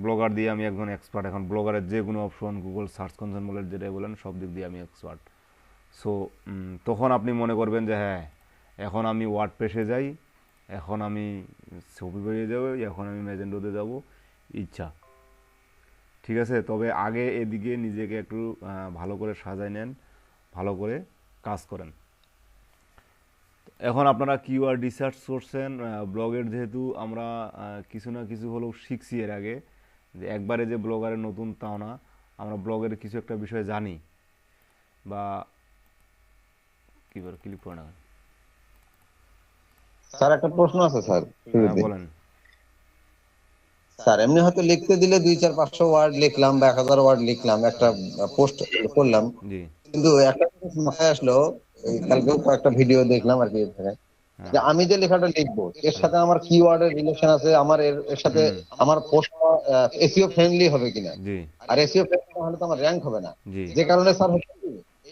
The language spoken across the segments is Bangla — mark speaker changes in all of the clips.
Speaker 1: ব্লগার দিয়ে আমি একজন এক্সপার্ট। এখন ব্লগারের যে কোনো অপশন, গুগল সার্চ কনসোল বলেন, যেটাই বলেন, সব দিক দিয়ে আমি এক্সপার্ট। সো তখন আপনি মনে করবেন যে হ্যাঁ, এখন আমি ওয়ার্ড পেশে যাই, এখন আমি ছবি বেরিয়ে যাবো, এখন আমি ম্যাজেন্ডোতে যাব, ইচ্ছা। ঠিক আছে, তবে আগে এদিকে নিজেকে একটু ভালো করে সাজায় নেন, ভালো করে কাজ করেন। এখন আপনারা কিওয়ার্ড রিসার্চ করছেন ব্লগের, যেহেতু আমরা কিছু না কিছু হলেও শিখছি এর আগে, যে একবারে যে ব্লগারের নতুন তাও না, আমরা ব্লগের কিছু একটা বিষয় জানি, বা কী বলে ক্লিক করে না।
Speaker 2: স্যার একটা প্রশ্ন আছে স্যার
Speaker 1: হ্যাঁ
Speaker 2: শুরুতে।
Speaker 1: বলেন।
Speaker 2: স্যার এমনি হয়তো লিখতে দিলে 200-400 ওয়ার্ড লিখলাম বা 1000 ওয়ার্ড লিখলাম, একটা পোস্ট করলাম,
Speaker 1: জি।
Speaker 2: কিন্তু একটা জিনিস মাথায় আসলো, এই কালকেও কয়েকটা ভিডিও দেখলাম আর কি এর থেকে, যে
Speaker 1: হ্যাঁ।
Speaker 2: আমি যে লেখাটা লিখবো এর
Speaker 1: হুম।
Speaker 2: সাথে আমার কিওয়ার্ডের রিলেশন আছে, আমার এর সাথে
Speaker 1: হুম।
Speaker 2: আমার পোস্ট এসইও ফ্রেন্ডলি হবে কিনা।
Speaker 1: জি।
Speaker 2: আর এসইও ফ্রেন্ডলি না হলে তো আমার র্যাঙ্ক হবে না।
Speaker 1: জি।
Speaker 2: যে কারণে স্যার হচ্ছে কি,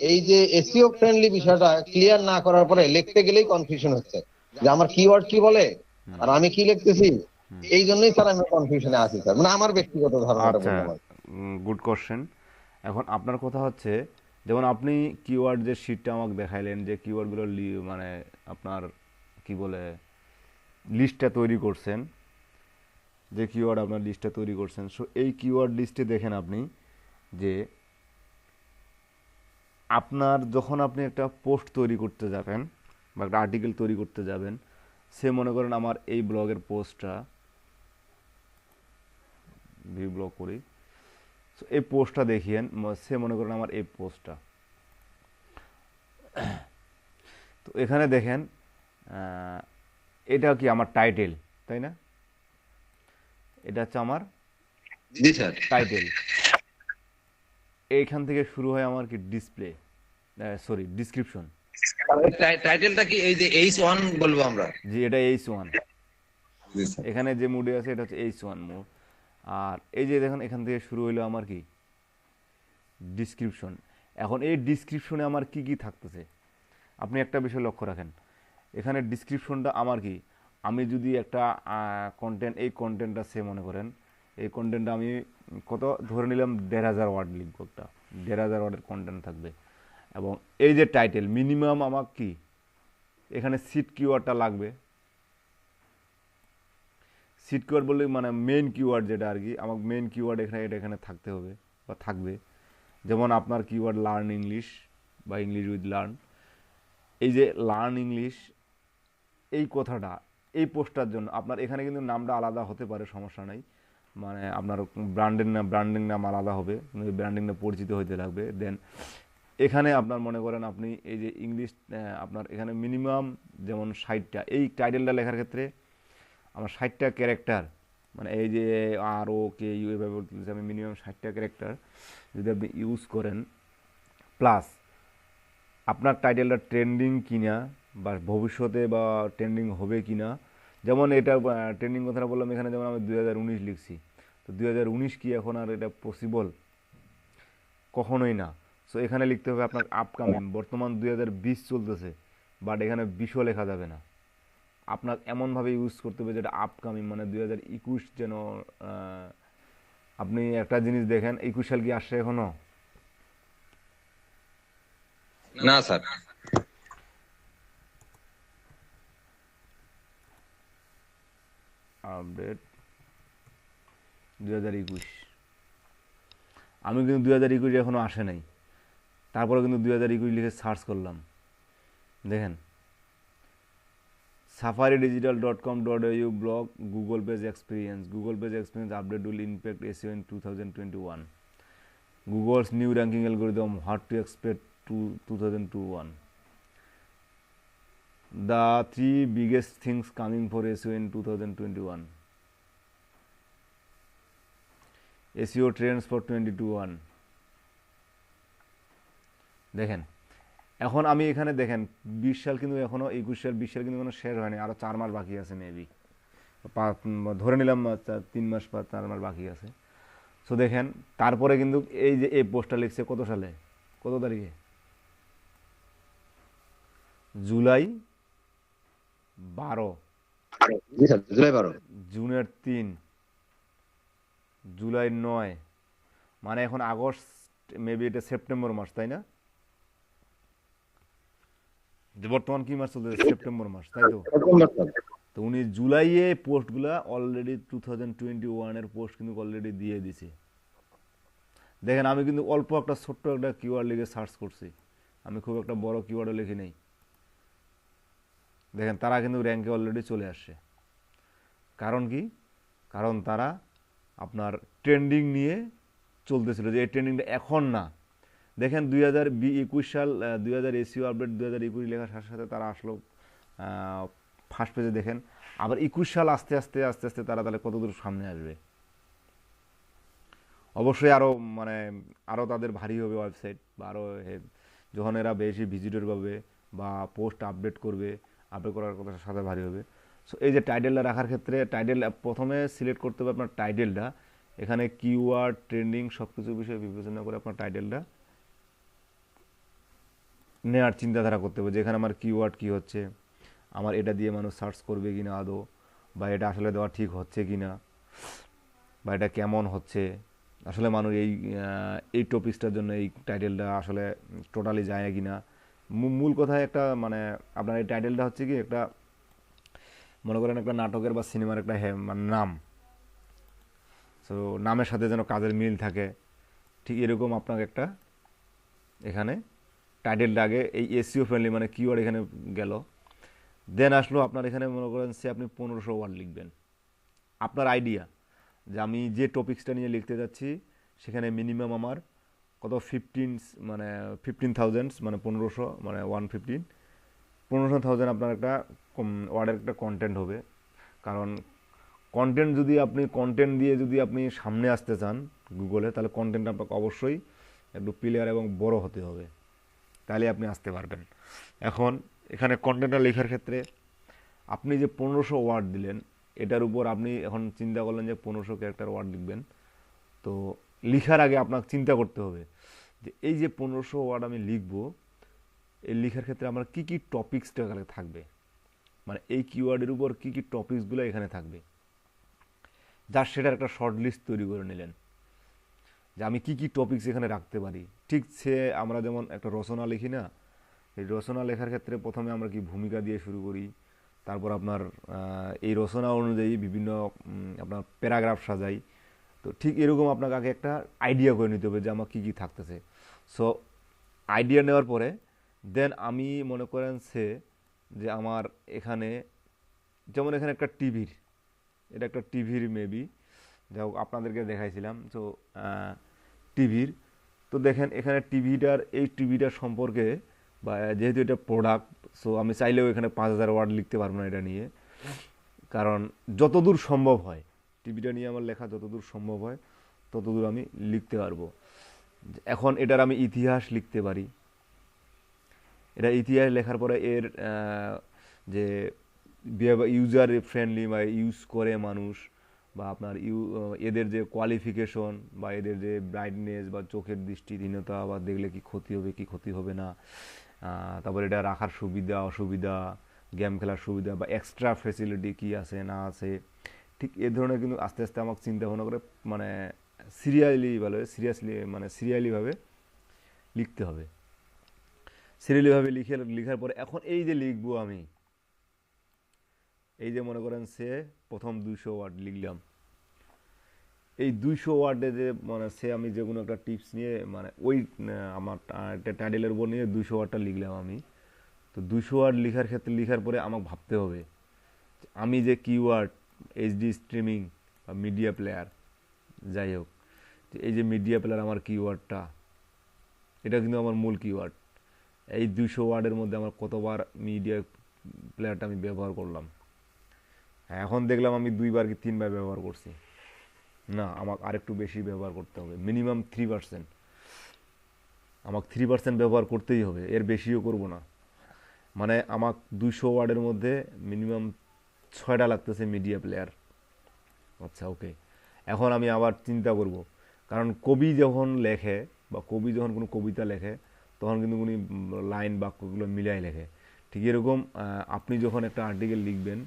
Speaker 2: এই যে এসইও ফ্রেন্ডলি বিষয়টা ক্লিয়ার না করার পরে লিখতে গেলেই কনফিউশন হচ্ছে, যে আমার কিওয়ার্ড কি বলে
Speaker 1: হুম।
Speaker 2: আর আমি কি লিখতেছি।
Speaker 1: হুম।
Speaker 2: এই জন্যই স্যার আমি কনফিউশনে আছি স্যার, মানে আমার ব্যক্তিগত ধারণাটা
Speaker 1: আচ্ছা,
Speaker 2: বললাম আর কি।
Speaker 1: Good question. এখন আপনার কথা হচ্ছে, যেমন আপনি কিওয়ার্ড যে শিটটা আমাকে দেখাইলেন, যে কিওয়ার্ডগুলো মানে আপনার কি বলে লিস্টটা তৈরি করছেন, যে কিওয়ার্ড আপনার লিস্টটা তৈরি করছেন, সো এই কিওয়ার্ড লিস্টে দেখেন আপনি যে আপনার যখন আপনি একটা পোস্ট তৈরি করতে যাবেন বা একটা আর্টিকেল তৈরি করতে যাবেন, সে মনে করেন আমার এই ব্লগের পোস্টটা, ভিউ ব্লগ করি, সো এই পোস্টটা দেখিয়েন, সে মনে করেন আমার এই পোস্টটা। তো এখানে দেখেন, আহ, এটা কি আমার টাইটেল, তাই না? এটা হচ্ছে আমার
Speaker 2: জি স্যার।
Speaker 1: টাইটেল। এইখান থেকে শুরু হয় আমার কি ডিসপ্লে, সরি ডিসক্রিপশন।
Speaker 2: টাইটেলটা কি এই যে H1 বলবো আমরা?
Speaker 1: জি, এটা H1।
Speaker 2: জি স্যার।
Speaker 1: এখানে যে মুডে আছে এটা হচ্ছে H1 মুড। আর এই যে দেখেন, এখান থেকে শুরু হইলো আমার কি ডিসক্রিপশন। এখন এই ডিসক্রিপশনে আমার কি কি থাকতেছে, আপনি একটা বিষয় লক্ষ্য রাখেন। এখানে ডিসক্রিপশনটা আমার কি, আমি যদি একটা কন্টেন্ট, এই কন্টেন্টটা সে মনে করেন, এই কন্টেন্টটা আমি কত ধরে নিলাম 1500 ওয়ার্ড লিখবো, একটা 1500 ওয়ার্ডের কন্টেন্ট থাকবে। এবং এই যে টাইটেল, মিনিমাম আমার কি এখানে সিট কিওয়ার্ডটা লাগবে। সিট কিওয়ার্ড বললে মানে মেইন কিওয়ার্ড যেটা আর কি, আমার মেইন কিওয়ার্ড এখানে, এটা এখানে থাকতে হবে বা থাকবে। যেমন আপনার কিওয়ার্ড লার্ন ইংলিশ বা ইংলিশ উইথ লার্ন, এই যে লার্ন ইংলিশ, এই কথাটা এই পোস্টটার জন্য আপনার এখানে কিন্তু নামটা আলাদা হতে পারে, সমস্যা নাই। মানে আপনার ব্র্যান্ডিং নাম আলাদা হবে, কিন্তু ব্র্যান্ডিংটা পরিচিত হইতে লাগবে। দেন এখানে আপনার মনে করেন আপনি এই যে ইংলিশ, আপনার এখানে মিনিমাম যেমন 60টা, এই টাইটেলটা লেখার ক্ষেত্রে আমার 60টা ক্যারেক্টার, মানে এই যে আর ও কে ইউ এভাবে বলতেছি আমি, মিনিমাম 60টা ক্যারেক্টার যদি আপনি ইউজ করেন, প্লাস আপনার টাইটেলটা ট্রেন্ডিং কিনা বা ভবিষ্যতে বা ট্রেন্ডিং হবে কিনা। যেমন এটা ট্রেন্ডিং কথাটা বললাম, এখানে যেমন আমি 2019 লিখছি, তো 2019 কি এখন আর এটা পসিবল? কখনোই না। সো এখানে লিখতে হবে আপনার আপকামিং, বর্তমান 2020 চলতেছে, বাট এখানে 20ও লেখা যাবে না। আপনার এমনভাবে ইউজ করতে হবে যেটা আপকামিং, মানে 2021 যেন। আহ, আপনি একটা জিনিস দেখেন, 21 সাল কি আসছে এখনো?
Speaker 2: না স্যার।
Speaker 1: আপডেট 2021, আমি কিন্তু 2021 এখনো আসে নাই, তারপরে কিন্তু 2021 লিখে সার্চ করলাম, দেখেন safari-digital.com.au blog, Google page experience update will impact SEO in 2021. Google's new ranking algorithm, what to expect to 2021. The three biggest things coming for SEO in 2021. SEO trends for 2021. দেখেন, এখন আমি এখানে দেখেন 20 সাল কিন্তু এখনো, 21 সাল 20 সাল কিন্তু কোনো শেষ হয়নি, আরো 4 মাস বাকি আছে মেবি, ধরে নিলাম 3 মাস বা 4 মাস বাকি আছে। সো দেখেন, তারপরে কিন্তু এই যে এই পোস্টটা লিখছে কত সালে, কত তারিখে, জুলাই 12,
Speaker 2: জি স্যার, জুলাই 12।
Speaker 1: জুনের 3, জুলাই 9, মানে এখন আগস্ট, মেবি এটা সেপ্টেম্বর মাস, তাই না? যে বর্তমান কি মাস চলতেছে, সেপ্টেম্বর মাস, তাই তো? তো উনি জুলাইয়ে পোস্টগুলা অলরেডি 2021-এর পোস্ট কিন্তু অলরেডি দিয়ে দিছে। দেখেন আমি কিন্তু অল্প একটা ছোট্ট একটা কিওয়ার্ড লিখে সার্চ করছি, আমি খুব একটা বড় কিওয়ার্ডও লিখি নাই। দেখেন তারা কিন্তু র্যাঙ্কে অলরেডি চলে আসছে। কারণ কি? কারণ তারা আপনার ট্রেন্ডিং নিয়ে চলতেছিল, যে এই ট্রেন্ডিংটা এখন না। দেখেন 2021 সাল, 2000 এসিও আপডেট 2021 লেখার সাথে সাথে তারা আসলো ফার্স্ট পেজে। দেখেন আবার 21 সাল আস্তে আস্তে আস্তে আস্তে তারা তাহলে কত দূর সামনে আসবে। অবশ্যই আরও মানে আরও তাদের ভারী হবে ওয়েবসাইট, বা আরও যখন এরা বেশি ভিজিটর পাবে বা পোস্ট আপডেট করবে, আপডেট করার কথা সাথে ভারী হবে। সো এই যে টাইটেলটা রাখার ক্ষেত্রে, টাইটেল প্রথমে সিলেক্ট করতে হবে আপনার টাইটেলটা। এখানে কিওয়ার্ড, ট্রেন্ডিং সব কিছু বিষয়ে বিবেচনা করে আপনার টাইটেলটা নেওয়ার চিন্তাধারা করতে হবে, যেখানে আমার কিওয়ার্ড কী হচ্ছে, আমার এটা দিয়ে মানুষ সার্চ করবে কি না আদৌ, বা এটা আসলে দেওয়া ঠিক হচ্ছে কি না, বা এটা কেমন হচ্ছে, আসলে মানুষ এই টপিকসটার জন্য এই টাইটেলটা আসলে টোটালি যায় কি না। মূল কথায় একটা মানে আপনার এই টাইটেলটা হচ্ছে কি একটা, মনে করেন একটা নাটকের বা সিনেমার একটা মানে নাম, সো নামের সাথে যেন কাজের মিল থাকে, ঠিক এরকম আপনাকে একটা এখানে টাইটেলটা আগে এই এসইও ফ্রেন্ডলি মানে কিওয়ার্ড এখানে গেল। দেন আসলো আপনার এখানে মনে করেন সে আপনি 1500 ওয়ার্ড লিখবেন। আপনার আইডিয়া যে আমি যে টপিক্সটা নিয়ে লিখতে যাচ্ছি সেখানে মিনিমাম আমার কত 15,000 মানে 1500 মানে 15,000 আপনার একটা ওয়ার্ডের একটা কন্টেন্ট হবে। কারণ কন্টেন্ট যদি আপনি কন্টেন্ট দিয়ে যদি আপনি সামনে আসতে চান গুগলে, তাহলে কন্টেন্ট আপনাকে অবশ্যই একটু ক্লিয়ার এবং বড় হতে হবে, তাহলে আপনি আসতে পারবেন। এখন এখানে কন্টেন্টটা লেখার ক্ষেত্রে আপনি যে 1500 ওয়ার্ড দিলেন, এটার উপর আপনি এখন চিন্তা করলেন যে 1500 ক্যারেক্টার ওয়ার্ড লিখবেন। তো লিখার আগে আপনাকে চিন্তা করতে হবে যে এই যে 1500 ওয়ার্ড আমি লিখবো, এই লেখার ক্ষেত্রে আমার কী কী টপিক্সটা থাকবে, মানে এই কিওয়ার্ডের উপর কী কী টপিক্সগুলো এখানে থাকবে, যার সেটার একটা শর্ট লিস্ট তৈরি করে নিলেন যে আমি কী কী টপিকস এখানে রাখতে পারি। ঠিক সে আমরা যেমন একটা রচনা লিখি না, এই রচনা লেখার ক্ষেত্রে প্রথমে আমরা কি ভূমিকা দিয়ে শুরু করি, তারপর আপনার এই রচনা অনুযায়ী বিভিন্ন আপনার প্যারাগ্রাফ সাজাই। তো ঠিক এরকম আপনাকে আগে একটা আইডিয়া করে নিতে হবে যে আমার কী কী থাকতেছে। সো আইডিয়া নেওয়ার পরে দেন আমি মনে করেন যে আমার এখানে যেমন এখানে একটা টিভির, এটা একটা টিভির মেবি, যাই হোক আপনাদেরকে দেখাইছিলাম। তো টিভির, তো দেখেন এখানে এই টিভিটার সম্পর্কে, বা যেহেতু এটা প্রোডাক্ট, সো আমি চাইলেও এখানে 5000 ওয়ার্ড লিখতে পারবো না এটা নিয়ে। কারণ যতদূর সম্ভব হয় টিভিটা নিয়ে আমার লেখা যতদূর সম্ভব হয় ততদূর আমি লিখতে পারবো। এখন এটার আমি ইতিহাস লিখতে পারি। এটা ইতিহাস লেখার পরে এর যে ইউজার ফ্রেন্ডলি বা ইউজ করে মানুষ, বা আপনার এদের যে কোয়ালিফিকেশন, বা এদের যে ব্রাইটনেস বা চোখের দৃষ্টিহীনতা, বা দেখলে কি ক্ষতি হবে কি ক্ষতি হবে না, তারপর এটা রাখার সুবিধা অসুবিধা, গেম খেলার সুবিধা বা এক্সট্রা ফেসিলিটি কি আছে না আছে, ঠিক এ ধরনের কিন্তু আস্তে আস্তে আমাকে চিন্তা ভাবনা করে মানে সিরিয়ালিভাবে লিখতে হবে। সিরিয়ালিভাবে লিখার পরে এখন এই যে লিখবো আমি, এই যে মনে করেন প্রথম 200 ওয়ার্ড লিখলাম, এই 200 ওয়ার্ডে যে মানে আমি যে কোনো একটা টিপস নিয়ে মানে ওই আমার টাইটেলের উপর নিয়ে 200 ওয়ার্ডটা লিখলাম আমি। তো 200 ওয়ার্ড লিখার পরে আমাকে ভাবতে হবে আমি যে কিওয়ার্ড এইচডি স্ট্রিমিং বা মিডিয়া প্লেয়ার, যাই হোক, এই যে মিডিয়া প্লেয়ার আমার কিওয়ার্ডটা, এটা কিন্তু আমার মূল কিওয়ার্ড। এই 200 ওয়ার্ডের মধ্যে আমার কতবার মিডিয়া প্লেয়ারটা আমি ব্যবহার করলাম। এখন দেখলাম আমি 2বার কি 3বার ব্যবহার করছি, না আমাকে আরেকটু বেশি ব্যবহার করতে হবে, মিনিমাম 3%। আমাকে 3% ব্যবহার করতেই হবে, এর বেশিও করব না। মানে আমাকে 200 ওয়ার্ডের মধ্যে মিনিমাম 6টা লাগতেছে মিডিয়া প্লেয়ার। আচ্ছা ওকে, এখন আমি আবার চিন্তা করব, কারণ কবি যখন লেখে বা কবি যখন কোনো কবিতা লেখে তখন কিন্তু উনি লাইন বাক্যগুলো মিলাই লেখে। ঠিক এরকম আপনি যখন একটা আর্টিকেল লিখবেন,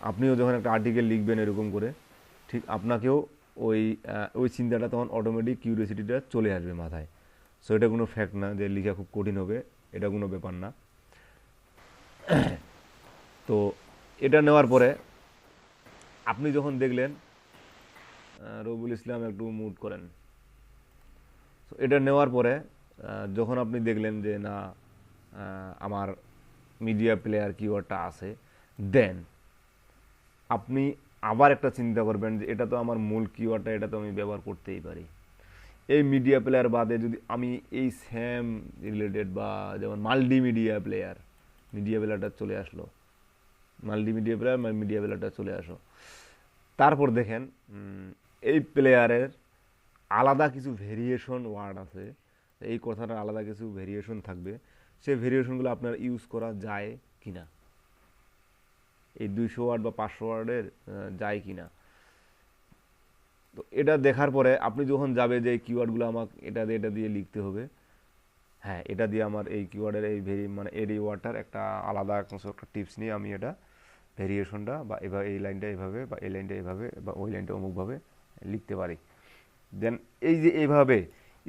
Speaker 1: আপনিও যখন একটা আর্টিকেল লিখবেন এরকম করে, ঠিক আপনাকেও ওই ওই চিন্তাটা তখন অটোমেটিক কিউরিওসিটিটা চলে আসবে মাথায়। সো এটা কোনো ফ্যাক্ট না যে লেখা খুব কঠিন হবে, এটা কোনো ব্যাপার না। তো এটা নেওয়ার পরে আপনি যখন দেখলেন, রবিউল ইসলাম একটু মুড করেন। তো এটা নেওয়ার পরে যখন আপনি দেখলেন যে না আমার মিডিয়া প্লেয়ার কিওয়ার্ডটা আছে, দেন আপনি আবার একটা চিন্তা করবেন যে এটা তো আমার মূল কিওয়ার্ডটা, এটা তো আমি ব্যবহার করতেই পারি। এই মিডিয়া প্লেয়ার বাদে যদি আমি এই সেম রিলেটেড বা যেমন মাল্টিমিডিয়া প্লেয়ার, মিডিয়া প্লেয়ারটা চলে আসলো, মাল্টিমিডিয়া প্লেয়ার মিডিয়া প্লেয়ারটা চলে আসো, তারপর দেখেন এই প্লেয়ারের আলাদা কিছু ভেরিয়েশন ওয়ার্ড আছে, এই কথাটার আলাদা কিছু ভেরিয়েশন থাকবে, সেই ভেরিয়েশনগুলো আপনার ইউজ করা যায় কিনা, এই 200 ওয়ার্ড বা 500 ওয়ার্ডের যায় কিনা। তো এটা দেখার পরে আপনি যখন যাবে যে এই কিওয়ার্ডগুলো আমাকে এটা দিয়ে লিখতে হবে, হ্যাঁ এটা দিয়ে আমার এই কিওয়ার্ডের এই মানে এর এই ওয়ার্ডটার একটা আলাদা কিছু একটা টিপস নিয়ে আমি এটা ভেরিয়েশনটা বা এভাবে এই লাইনটা এভাবে বা এই লাইনটা এভাবে বা ওই লাইনটা অমুকভাবে লিখতে পারি। দেন এই যে এইভাবে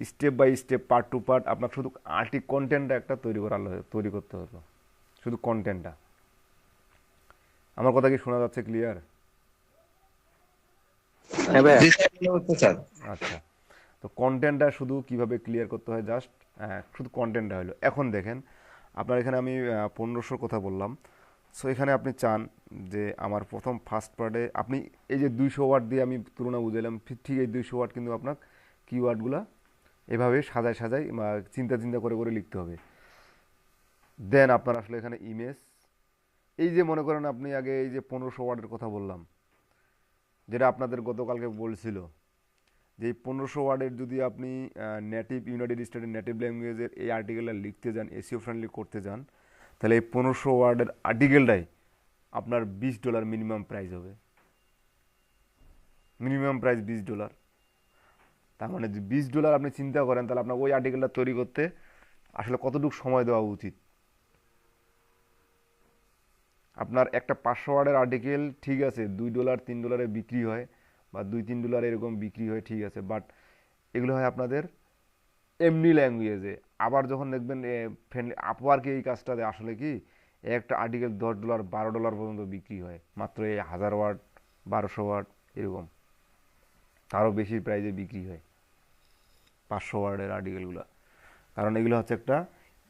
Speaker 1: step by step part to part আপনার শুধু কন্টেন্টটা একটা তৈরি করতে হলো, শুধু কন্টেন্টটা। আমার কথা কি শোনা যাচ্ছে ক্লিয়ার?
Speaker 3: হ্যাঁ ভাইয়া।
Speaker 2: জি স্যার, মনে হচ্ছে স্যার।
Speaker 1: আচ্ছা, তো কন্টেন্টটা শুধু কিভাবে ক্লিয়ার করতে হয়, জাস্ট শুধু কন্টেন্টটা হলো। এখন দেখেন আপনার এখানে আমি 1500 কথা বললাম। সো এখানে আপনি চান যে আমার প্রথম ফার্স্ট পার্টে আপনি এই যে 200 ওয়ার্ড দিয়ে আমি তুলনা বুঝাইলাম, ঠিক এই 200 ওয়ার্ড কিন্তু আপনার কিওয়ার্ডগুলো এভাবে সাজায় সাজায় চিন্তা চিন্তা করে করে লিখতে হবে। দেন আপনার আসলে এখানে ইমেজ, এই যে মনে করেন আপনি আগে এই যে 1500 ওয়ার্ডের কথা বললাম, যেটা আপনাদের গতকালকে বলছিল যে এই 1500 ওয়ার্ডের যদি আপনি নেটিভ ইউনাইটেড স্টেটের নেটিভ ল্যাঙ্গুয়েজের এই আর্টিকেলটা লিখতে যান, এসিও ফ্রেন্ডলি করতে যান, তাহলে এই 1500 ওয়ার্ডের আর্টিকেলটাই আপনার $20 মিনিমাম প্রাইস হবে। Minimum price $20। তার মানে যে $20 আপনি চিন্তা করেন, তাহলে আপনার ওই আর্টিকেলটা তৈরি করতে আসলে কতটুকু সময় দেওয়া উচিত। আপনার একটা 500 ওয়ার্ডের আর্টিকেল ঠিক আছে $2 $3 বিক্রি হয় বা $2-3 এরকম বিক্রি হয়, ঠিক আছে, বাট এগুলো হয় আপনাদের এমনি ল্যাঙ্গুয়েজে। আবার যখন দেখবেন ফ্রেন্ডলি আপওয়ার্কে এই কাজটা দেয়, আসলে কি একটা আর্টিকেল $10 $12 পর্যন্ত বিক্রি হয়, মাত্র এই 1000 ওয়ার্ড 1200 ওয়ার্ড এরকম, তারও বেশি প্রাইজে বিক্রি হয় 500 ওয়ার্ডের আর্টিকেলগুলো। কারণ এগুলো হচ্ছে একটা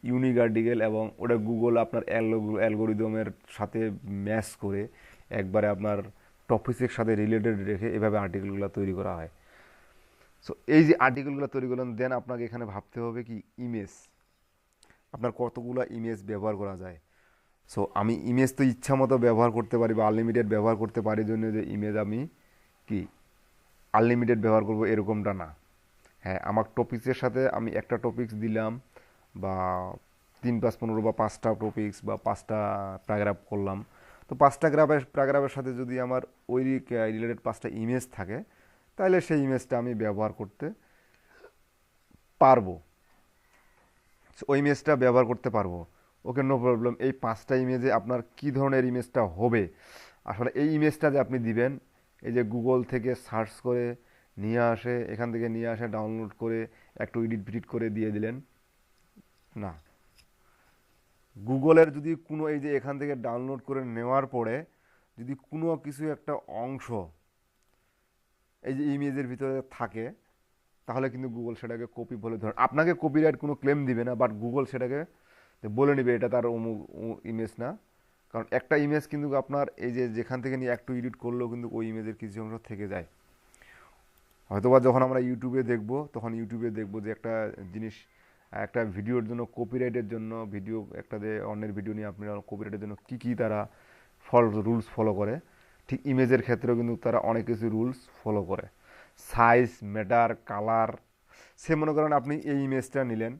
Speaker 1: ইউনিক আর্টিকেল এবং ওটা গুগল আপনার অ্যালগোরিদমের সাথে ম্যাচ করে একবারে আপনার টপিকের সাথে রিলেটেড রেখে এভাবে আর্টিকেলগুলো তৈরি করা হয়। সো এই যে আর্টিকেলগুলো তৈরি করলেন, দেন আপনাকে এখানে ভাবতে হবে কি ইমেজ, আপনার কতগুলো ইমেজ ব্যবহার করা যায়। সো আমি ইমেজ তো ইচ্ছা মতো ব্যবহার করতে পারি বা আনলিমিটেড ব্যবহার করতে পারি, জন্য যে ইমেজ আমি কি আনলিমিটেড ব্যবহার করব এরকমটা না। হ্যাঁ, আমার টপিক্সের সাথে আমি একটা টপিক্স দিলাম বা 3-5-15 বা 5টা টপিক্স বা 5টা প্যারাগ্রাফ করলাম, তো 5টা প্যারাগ্রাফের সাথে যদি আমার ওই রিলেটেড 5টা ইমেজ থাকে, তাহলে সেই ইমেজটা আমি ব্যবহার করতে পারবো, ওই ইমেজটা ব্যবহার করতে পারবো। ওকে, নো প্রবলেম। এই 5টা ইমেজে আপনার কি ধরনের ইমেজটা হবে, আসলে এই ইমেজটা যে আপনি দিবেন, এই যে গুগল থেকে সার্চ করে নিয়ে আসে, এখান থেকে নিয়ে আসে ডাউনলোড করে একটু এডিট ফিডিট করে দিয়ে দিলেন না। গুগলের যদি কোনো এই যে এখান থেকে ডাউনলোড করে নেওয়ার পরে যদি কোনো কিছু একটা অংশ এই যে ইমেজের ভিতরে থাকে, তাহলে কিন্তু গুগল সেটাকে কপি বলে ধরে, আপনাকে কপিরাইট কোনো ক্লেম দিবে না, বাট গুগল সেটাকে বলে নেবে এটা তার অমুক ইমেজ না। কারণ একটা ইমেজ কিন্তু আপনার এই যে যেখান থেকে নিয়ে একটু এডিট করলেও কিন্তু ওই ইমেজের কিছু অংশ থেকে যায়। হয়তোবা যখন আমরা ইউটিউবে দেখব, তখন ইউটিউবে দেখব যে একটা জিনিস, একটা ভিডিওর জন্য কপিরাইটের জন্য ভিডিও একটা যে অন্যের ভিডিও নিয়ে আপনারা কপিরাইটের জন্য কী কী তারা রুলস ফলো করে, ঠিক ইমেজের ক্ষেত্রেও কিন্তু তারা অনেক কিছু রুলস ফলো করে। Size matter, colour. সে মনে করেন আপনি এই ইমেজটা নিলেন,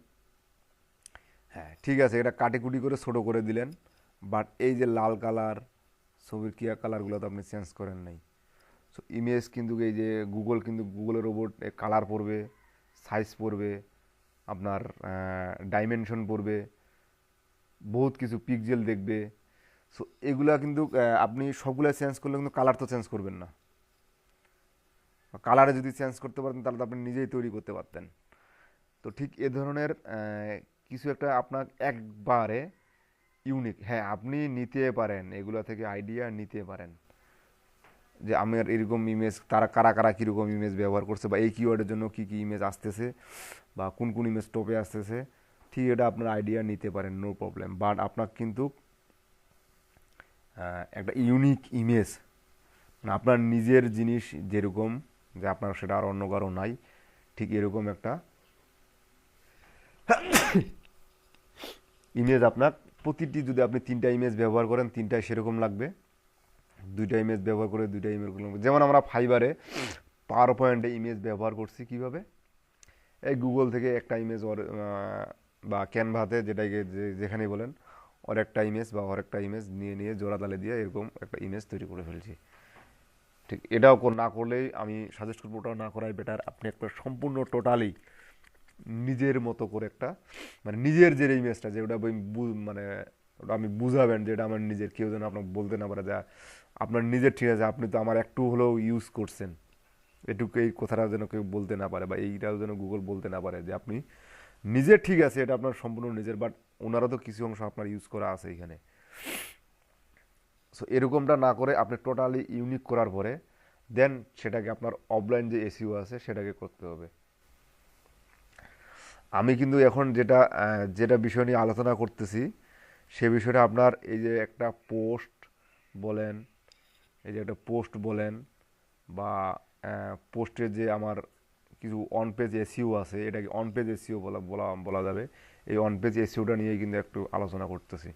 Speaker 1: হ্যাঁ ঠিক আছে, এটা কাটিকুটি করে ছোটো করে দিলেন, বাট এই যে লাল কালার ছবির কিয়া কালারগুলো তো আপনি চেঞ্জ করেন নাই। সো ইমেজ কিন্তু এই যে গুগলের ওপর কালার পড়বে, সাইজ পড়বে, আপনার ডাইমেনশন পড়বে, বহুত কিছু পিক্সেল দেখবে। সো এগুলা কিন্তু আপনি সবগুলো চেঞ্জ করলে কিন্তু কালার তো চেঞ্জ করবেন না। কালারে যদি চেঞ্জ করতে পারতেন তাহলে তো আপনি নিজেই তৈরি করতে পারতেন। তো ঠিক এ ধরনের কিছু একটা আপনার একবারে ইউনিক, হ্যাঁ আপনি নিতে পারেন, এগুলো থেকে আইডিয়া নিতে পারেন যে আমার এরকম ইমেজ, তারা কারা কারা কীরকম ইমেজ ব্যবহার করছে, বা এই কিওয়ার্ডের জন্য কী কী ইমেজ আসতেছে, বা কোন কোন ইমেজ টপে আসতেছে, ঠিক এটা আপনার আইডিয়া নিতে পারেন, নো প্রবলেম। বাট আপনার কিন্তু একটা ইউনিক ইমেজ, মানে আপনার নিজের জিনিস যেরকম, যে আপনার সেটা আর অন্য কারো নাই, ঠিক এরকম একটা ইমেজ আপনার প্রতিটি, যদি আপনি 3টা ইমেজ ব্যবহার করেন 3টাই সেরকম লাগবে, 2টা ইমেজ ব্যবহার করে 2টা ইমেজ লাগবে। যেমন আমরা ফাইবারে পাওয়ার পয়েন্টে ইমেজ ব্যবহার করছি কিভাবে, এই গুগল থেকে একটা ইমেজ ওর বা ক্যানভাতে যেটাকে যেখানেই বলেন, ওর একটা ইমেজ বা ওর একটা ইমেজ নিয়ে নিয়ে জোড়া তালে দিয়ে এরকম একটা ইমেজ তৈরি করে ফেলছি। ঠিক এটাও না করলেই আমি সাজেস্ট করবো, ওটাও না করাই বেটার। আপনি একটা সম্পূর্ণ টোটালি নিজের মতো করে একটা, মানে নিজের যে ইমেজটা, যে ওটা মানে ওটা আমি বুঝাবেন যে এটা আমার নিজের, কেউ যেন আপনাকে বলতে না পারে যে আপনার নিজের, ঠিক আছে আপনি তো আমার একটু হলেও ইউজ করছেন, এটুকু এই কথাটা যেন কেউ বলতে না পারে, বা এইটাও যেন গুগল বলতে না পারে যে আপনি নিজের, ঠিক আছে এটা আপনার সম্পূর্ণ নিজের, বাট ওনারও তো কিছু অংশ আপনার ইউজ করা আছে এখানে। সো এরকমটা না করে আপনি টোটালি ইউনিক করার পরে দেন সেটাকে আপনার অফলাইন যে এসইও আছে সেটাকে করতে হবে। আমি কিন্তু এখন যেটা যেটা বিষয় নিয়ে আলোচনা করতেছি, সে বিষয়টা আপনার এই যে একটা পোস্ট বলেন, এই যে একটা পোস্ট বলেন, বা পোস্টের যে আমার কিছু অন পেজ এসইও আছে, এটাকে অন পেজ এসইও বলা বলা বলা যাবে। এই অন পেজ এসইওটা নিয়েই কিন্তু একটু আলোচনা করতেছি।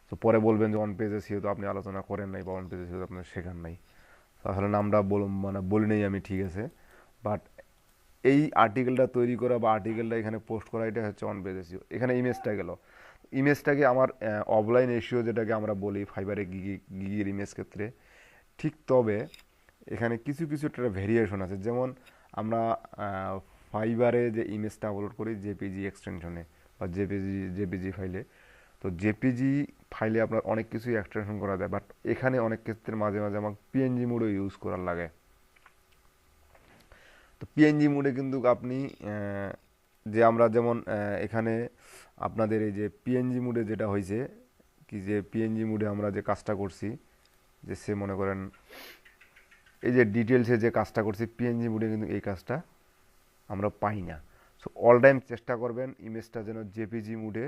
Speaker 1: তো পরে বলবেন যে অন পেজ এসইও তো আপনি আলোচনা করেন নাই, বা অন পেজ এসইও তো আপনার শেখার নাই। তাহলে নামটা মানে বলি নেই আমি, ঠিক আছে, বাট এই আর্টিকেলটা তৈরি করা বা আর্টিকেলটা এখানে পোস্ট করা, এটা হচ্ছে অন পেজ এসইও। এখানে ইমেজটা গেল, ইমেজটাকে আমার অফলাইন এসইও যেটাকে আমরা বলি ফাইবারে গিগের ইমেজ ক্ষেত্রে, ঠিক তবে এখানে কিছু কিছু একটা ভেরিয়েশন আছে। যেমন আমরা ফাইবারে যে ইমেজটা আপলোড করি জেপিজি এক্সটেনশনে বা জেপিজি ফাইলে, তো জেপিজি ফাইলে আপনার অনেক কিছুই এক্সটেনশন করা যায়, বাট এখানে অনেক ক্ষেত্রে মাঝে মাঝে আমার পিএনজি মোডও ইউজ করার লাগে। তো পিএনজি মোডে কিন্তু আপনি যে আমরা যেমন এখানে আপনাদের এই যে পিএনজি মোডে যেটা হয়েছে কি, যে পিএনজি মোডে আমরা যে কাজটা করছি, যে সে মনে করেন এই যে ডিটেলসে যে কাজটা করছি পিএনজি মোডে, কিন্তু এই কাজটা আমরা পাই না। সো অল টাইম চেষ্টা করবেন ইমেজটা যেন জেপিজি মোডে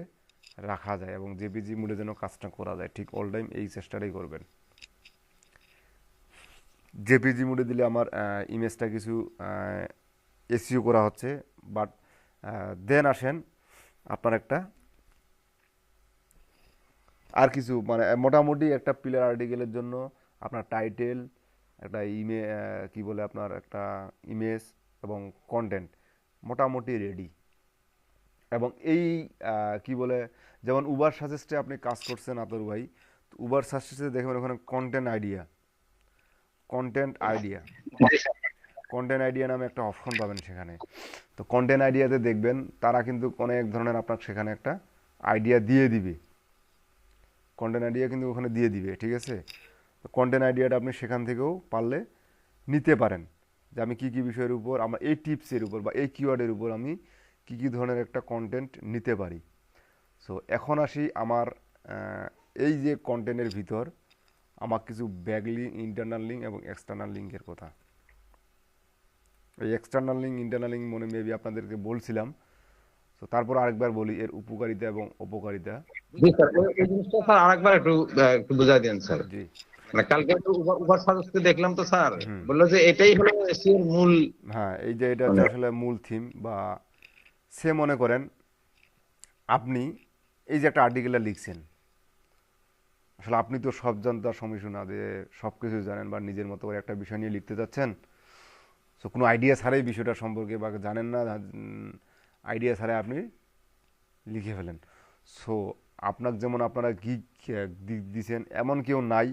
Speaker 1: রাখা যায়, এবং জেপিজি মোডে যেন কাজটা করা যায়, ঠিক অল টাইম এই চেষ্টাটাই করবেন। জেপিজি মোডে দিলে আমার ইমেজটা কিছু এসইও করা হচ্ছে, বাট দেন আসেন আপনার একটা আর কিছু, মানে মোটামুটি একটা পিলার আর্টিকেলের জন্য আপনার টাইটেল, একটা কি বলে আপনার একটা ইমেজ এবং কন্টেন্ট মোটামুটি রেডি। এবং এই কি বলে, যেমন উবার সাজেস্টে আপনি কাজ করছেন আতর ভাই, উবার সাজেস্টে দেখবেন ওখানে কন্টেন্ট আইডিয়া কন্টেন্ট আইডিয়া নামে একটা অপশন পাবেন সেখানে। তো কন্টেন্ট আইডিয়াতে দেখবেন তারা কিন্তু অনেক ধরনের আপনার সেখানে একটা আইডিয়া দিয়ে দিবে, কন্টেন্ট আইডিয়া কিন্তু ওখানে দিয়ে দিবে, ঠিক আছে। তো কন্টেন্ট আইডিয়াটা আপনি সেখান থেকেও পারলে নিতে পারেন, যে আমি কী কী বিষয়ের উপর, আমার এই টিপসের উপর বা এই কিওয়ার্ডের উপর আমি কী কী ধরনের একটা কন্টেন্ট নিতে পারি। সো এখন আসি আমার এই যে কন্টেন্টের ভিতর আমার কিছু ব্যাক লিঙ্ক, ইন্টারনাল লিঙ্ক এবং এক্সটার্নাল লিঙ্কের কথা। এই এক্সটার্নাল লিঙ্ক ইন্টারনাল লিঙ্ক মনে মেবি আপনাদেরকে বলছিলাম। তো তারপর আরেকবার বলি এর উপকারিতা এবং অপকারিতা।
Speaker 2: জি স্যার, এই জিনিসটা স্যার আরেকবার একটু বুঝাই দেন স্যার।
Speaker 1: জি।
Speaker 2: মানে কালকে একটু উবার সাজেস্টে দেখলাম তো স্যার,
Speaker 1: হুম।
Speaker 2: বললো যে এটাই হলো এসইওর মূল।
Speaker 1: হ্যাঁ, এই যে এটা হচ্ছে
Speaker 2: মানে
Speaker 1: আসলে মূল থিম, বা সে মনে করেন আপনি এই যে একটা আর্টিকেলটা লিখছেন, আসলে আপনি তো সব জানতার সমস্যা না যে সব কিছু জানেন বা নিজের মতো করে একটা বিষয় নিয়ে লিখতে যাচ্ছেন। সো কোনো আইডিয়া ছাড়াই বিষয়টা সম্পর্কে বা জানেন না, আইডিয়া ছাড়াই আপনি লিখে ফেলেন। সো যেমন আপনারা গিগ দিছেন, এমন কেউ নাই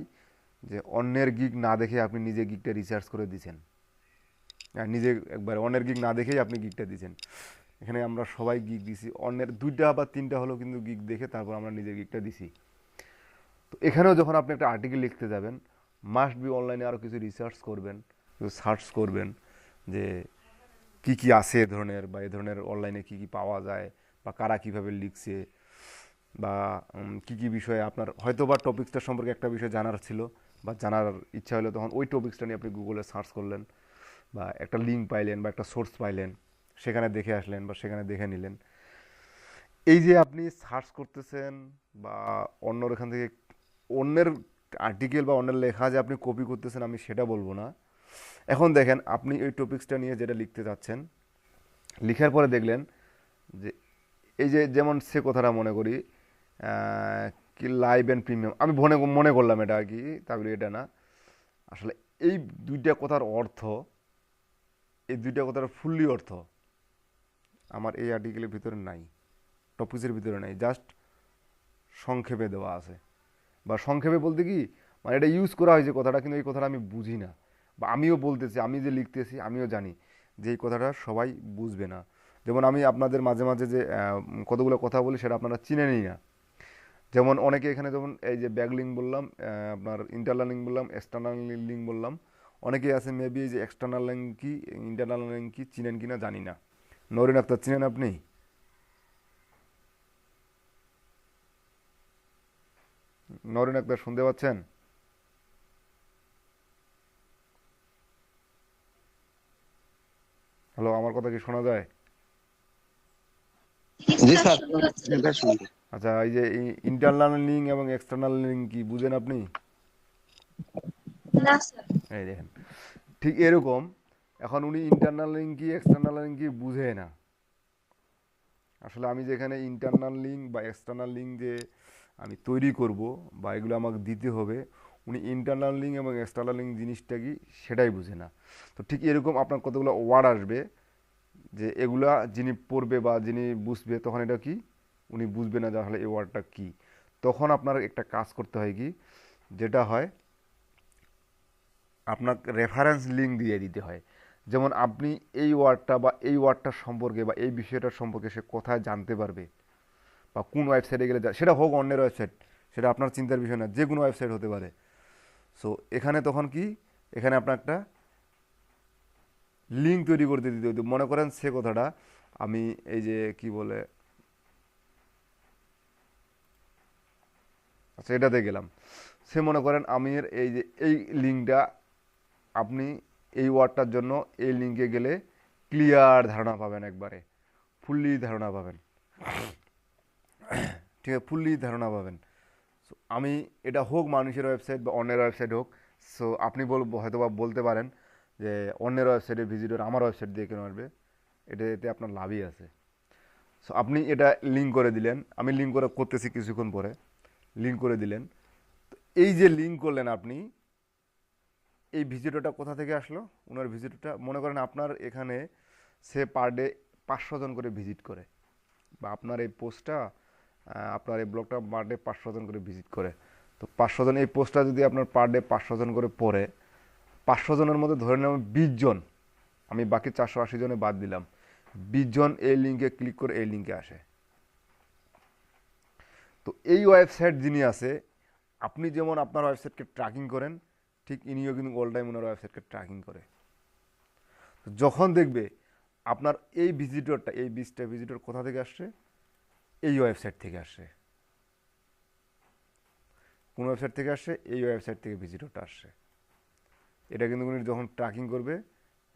Speaker 1: যে অন্যের গিগ না দেখে আপনি নিজে গিগটা রিসার্চ করে দিছেন, নিজে একবার অন্যের গিগ না দেখেই আপনি গিগটা দিছেন। এখানে আমরা সবাই গিগ দিছি, অন্যের 2টা বা 3টা হলেও কিন্তু গিগ দেখে তারপর আমরা নিজের গিগটা দিছি। তো এখানেও যখন আপনি একটা আর্টিকেল লিখতে যাবেন, মাস্ট বি অনলাইনে আরও কিছু রিসার্চ করবেন, সার্চ করবেন যে কি কি আছে এ ধরনের, বা এ ধরনের অনলাইনে কি কি পাওয়া যায়, বা কারা কিভাবে লিখছে, বা কি কি বিষয়ে আপনার হয়তো বা টপিক্সটা সম্পর্কে একটা বিষয় জানার ছিল বা জানার ইচ্ছা হলো, তখন ওই টপিক্সটা নিয়ে আপনি গুগলে সার্চ করলেন, বা একটা লিঙ্ক পাইলেন বা একটা সোর্স পাইলেন, সেখানে দেখে আসলেন বা সেখানে দেখে নিলেন। এই যে আপনি সার্চ করতেছেন বা অন্যর এখান থেকে অন্যের আর্টিকেল বা অন্যের লেখা যে আপনি কপি করতেছেন, আমি সেটা বলবো না। এখন দেখেন আপনি এই টপিক্সটা নিয়ে যেটা লিখতে যাচ্ছেন, লিখার পরে দেখলেন যে এই যে যেমন সে কথাটা মনে করি কি লাইভ অ্যান্ড প্রিমিয়াম, আমি মনে মনে করলাম এটা আর কি, তারপরে এটা না। আসলে এই দুইটা কথার অর্থ, এই দুইটা কথার ফুললি অর্থ আমার এই আর্টিকেলের ভিতরে নাই, টপিক্সের ভিতরে নাই, জাস্ট সংক্ষেপে দেওয়া আছে। বা সংক্ষেপে বলতে কি, মানে এটা ইউজ করা হয়েছে কথাটা, কিন্তু এই কথাটা আমি বুঝি না, বা আমিও বলতেছি, আমি যে লিখতেছি আমিও জানি যে এই কথাটা সবাই বুঝবে না। যেমন আমি আপনাদের মাঝে মাঝে যে কতগুলো কথা বলি সেটা আপনারা চিনেনই না। যেমন অনেকে এখানে যেমন এই যে ব্যাক লিঙ্ক বললাম, আপনার ইন্টারনাল লিঙ্ক বললাম, এক্সটার্নাল লিঙ্ক বললাম, অনেকেই আছে মেবি এই যে এক্সটার্নাল লিঙ্ক কি ইন্টারনাল লিঙ্ক কি চিনেন কিনা জানি না। নরিন আক্তার চিনেন আপনি? নরিন আক্তার শুনতে পাচ্ছেন? হ্যালো, আমার কথা কি শোনা যায়?
Speaker 2: জি স্যার, এটা শুনছি।
Speaker 1: আচ্ছা, এই যে ইন্টারনাল লিঙ্ক এবং এক্সটার্নাল লিঙ্ক কি বুঝেন আপনি?
Speaker 3: না স্যার।
Speaker 1: এই দেখেন, ঠিক এরকম এখন উনি ইন্টারনাল লিঙ্ক কি এক্সটার্নাল লিঙ্ক কি বুঝে না। আসলে আমি যেখানে ইন্টারনাল লিঙ্ক বা এক্সটার্নাল লিঙ্ক যে আমি তৈরি করব বা এগুলো আমাকে দিতে হবে, উনি ইন্টারনাল লিঙ্ক এবং এক্সটার্নাল লিঙ্ক জিনিসটা কি সেটাই বুঝে না। তো ঠিক এরকম আপনার কতগুলো ওয়ার্ড আসবে যে এগুলা যিনি পড়বে বা যিনি বুঝবে, তখন এটা কি উনি বুঝবে না যে আসলে এই ওয়ার্ডটা কি। তখন আপনার একটা কাজ করতে হয় কি, যেটা হয় আপনার রেফারেন্স লিঙ্ক দিয়ে দিতে হয়। যেমন আপনি এই ওয়ার্ডটা বা এই ওয়ার্ডটার সম্পর্কে বা এই বিষয়টার সম্পর্কে সে কোথায় জানতে পারবে বা কোন ওয়েবসাইটে গেলে সেটা হোক অন্যের ওয়েবসাইট, সেটা আপনার চিন্তার বিষয় না, যে কোনো ওয়েবসাইট হতে পারে। সো এখানে তখন কি, এখানে আপনার একটা লিঙ্ক তৈরি করতে দিতে হতো। মনে করেন সে কথাটা আমি এই যে কি বলে, আচ্ছা এটাতে গেলাম, সে মনে করেন আমি এই যে এই লিঙ্কটা, আপনি এই ওয়ার্ডটার জন্য এই লিঙ্কে গেলে ক্লিয়ার ধারণা পাবেন, একবারে ফুললি ধারণা পাবেন, ঠিক আছে, ফুললি ধারণা পাবেন। সো আমি এটা হোক মানুষের ওয়েবসাইট বা অন্যের ওয়েবসাইট হোক, সো আপনি হয়তো বা বলতে পারেন যে অন্যের ওয়েবসাইটের ভিজিটর আমার ওয়েবসাইট দিয়ে কেন আসবে, এতে আপনার লাভই আছে। সো আপনি এটা লিঙ্ক করে দিলেন, আমি লিঙ্ক করে করতেছি কিছুক্ষণ পরে, লিঙ্ক করে দিলেন। তো এই যে লিঙ্ক করলেন আপনি, এই ভিজিটরটা কোথা থেকে আসলো, ওনার ভিজিটরটা মনে করেন আপনার এখানে সে পার ডে 500 জন করে ভিজিট করে, বা আপনার এই পোস্টটা আপনার এই ব্লগটা পার ডে 500 জন করে ভিজিট করে। তো 500 জন এই পোস্টটা যদি আপনার পার ডে 500 জন করে পড়ে, 500 জনের মধ্যে ধরে নিলাম 20 জন, আমি বাকি 480 জনে বাদ দিলাম, 20 জন এই লিঙ্কে ক্লিক করে এই লিঙ্কে আসে। তো এই ওয়েবসাইট যিনি আছে, আপনি যেমন আপনার ওয়েবসাইটকে ট্র্যাকিং করেন, ঠিক ইনিও কিন্তু অল টাইম ওনার ওয়েবসাইটকে ট্র্যাকিং করে। তো যখন দেখবে আপনার এই ভিজিটরটা, এই 20টা ভিজিটর কোথা থেকে আসছে, এই ওয়েবসাইট থেকে আসছে, কোন ওয়েবসাইট থেকে আসছে, এই ওয়েবসাইট থেকে ভিজিটরটা আসছে, এটা কিন্তু উনি যখন ট্র্যাকিং করবে,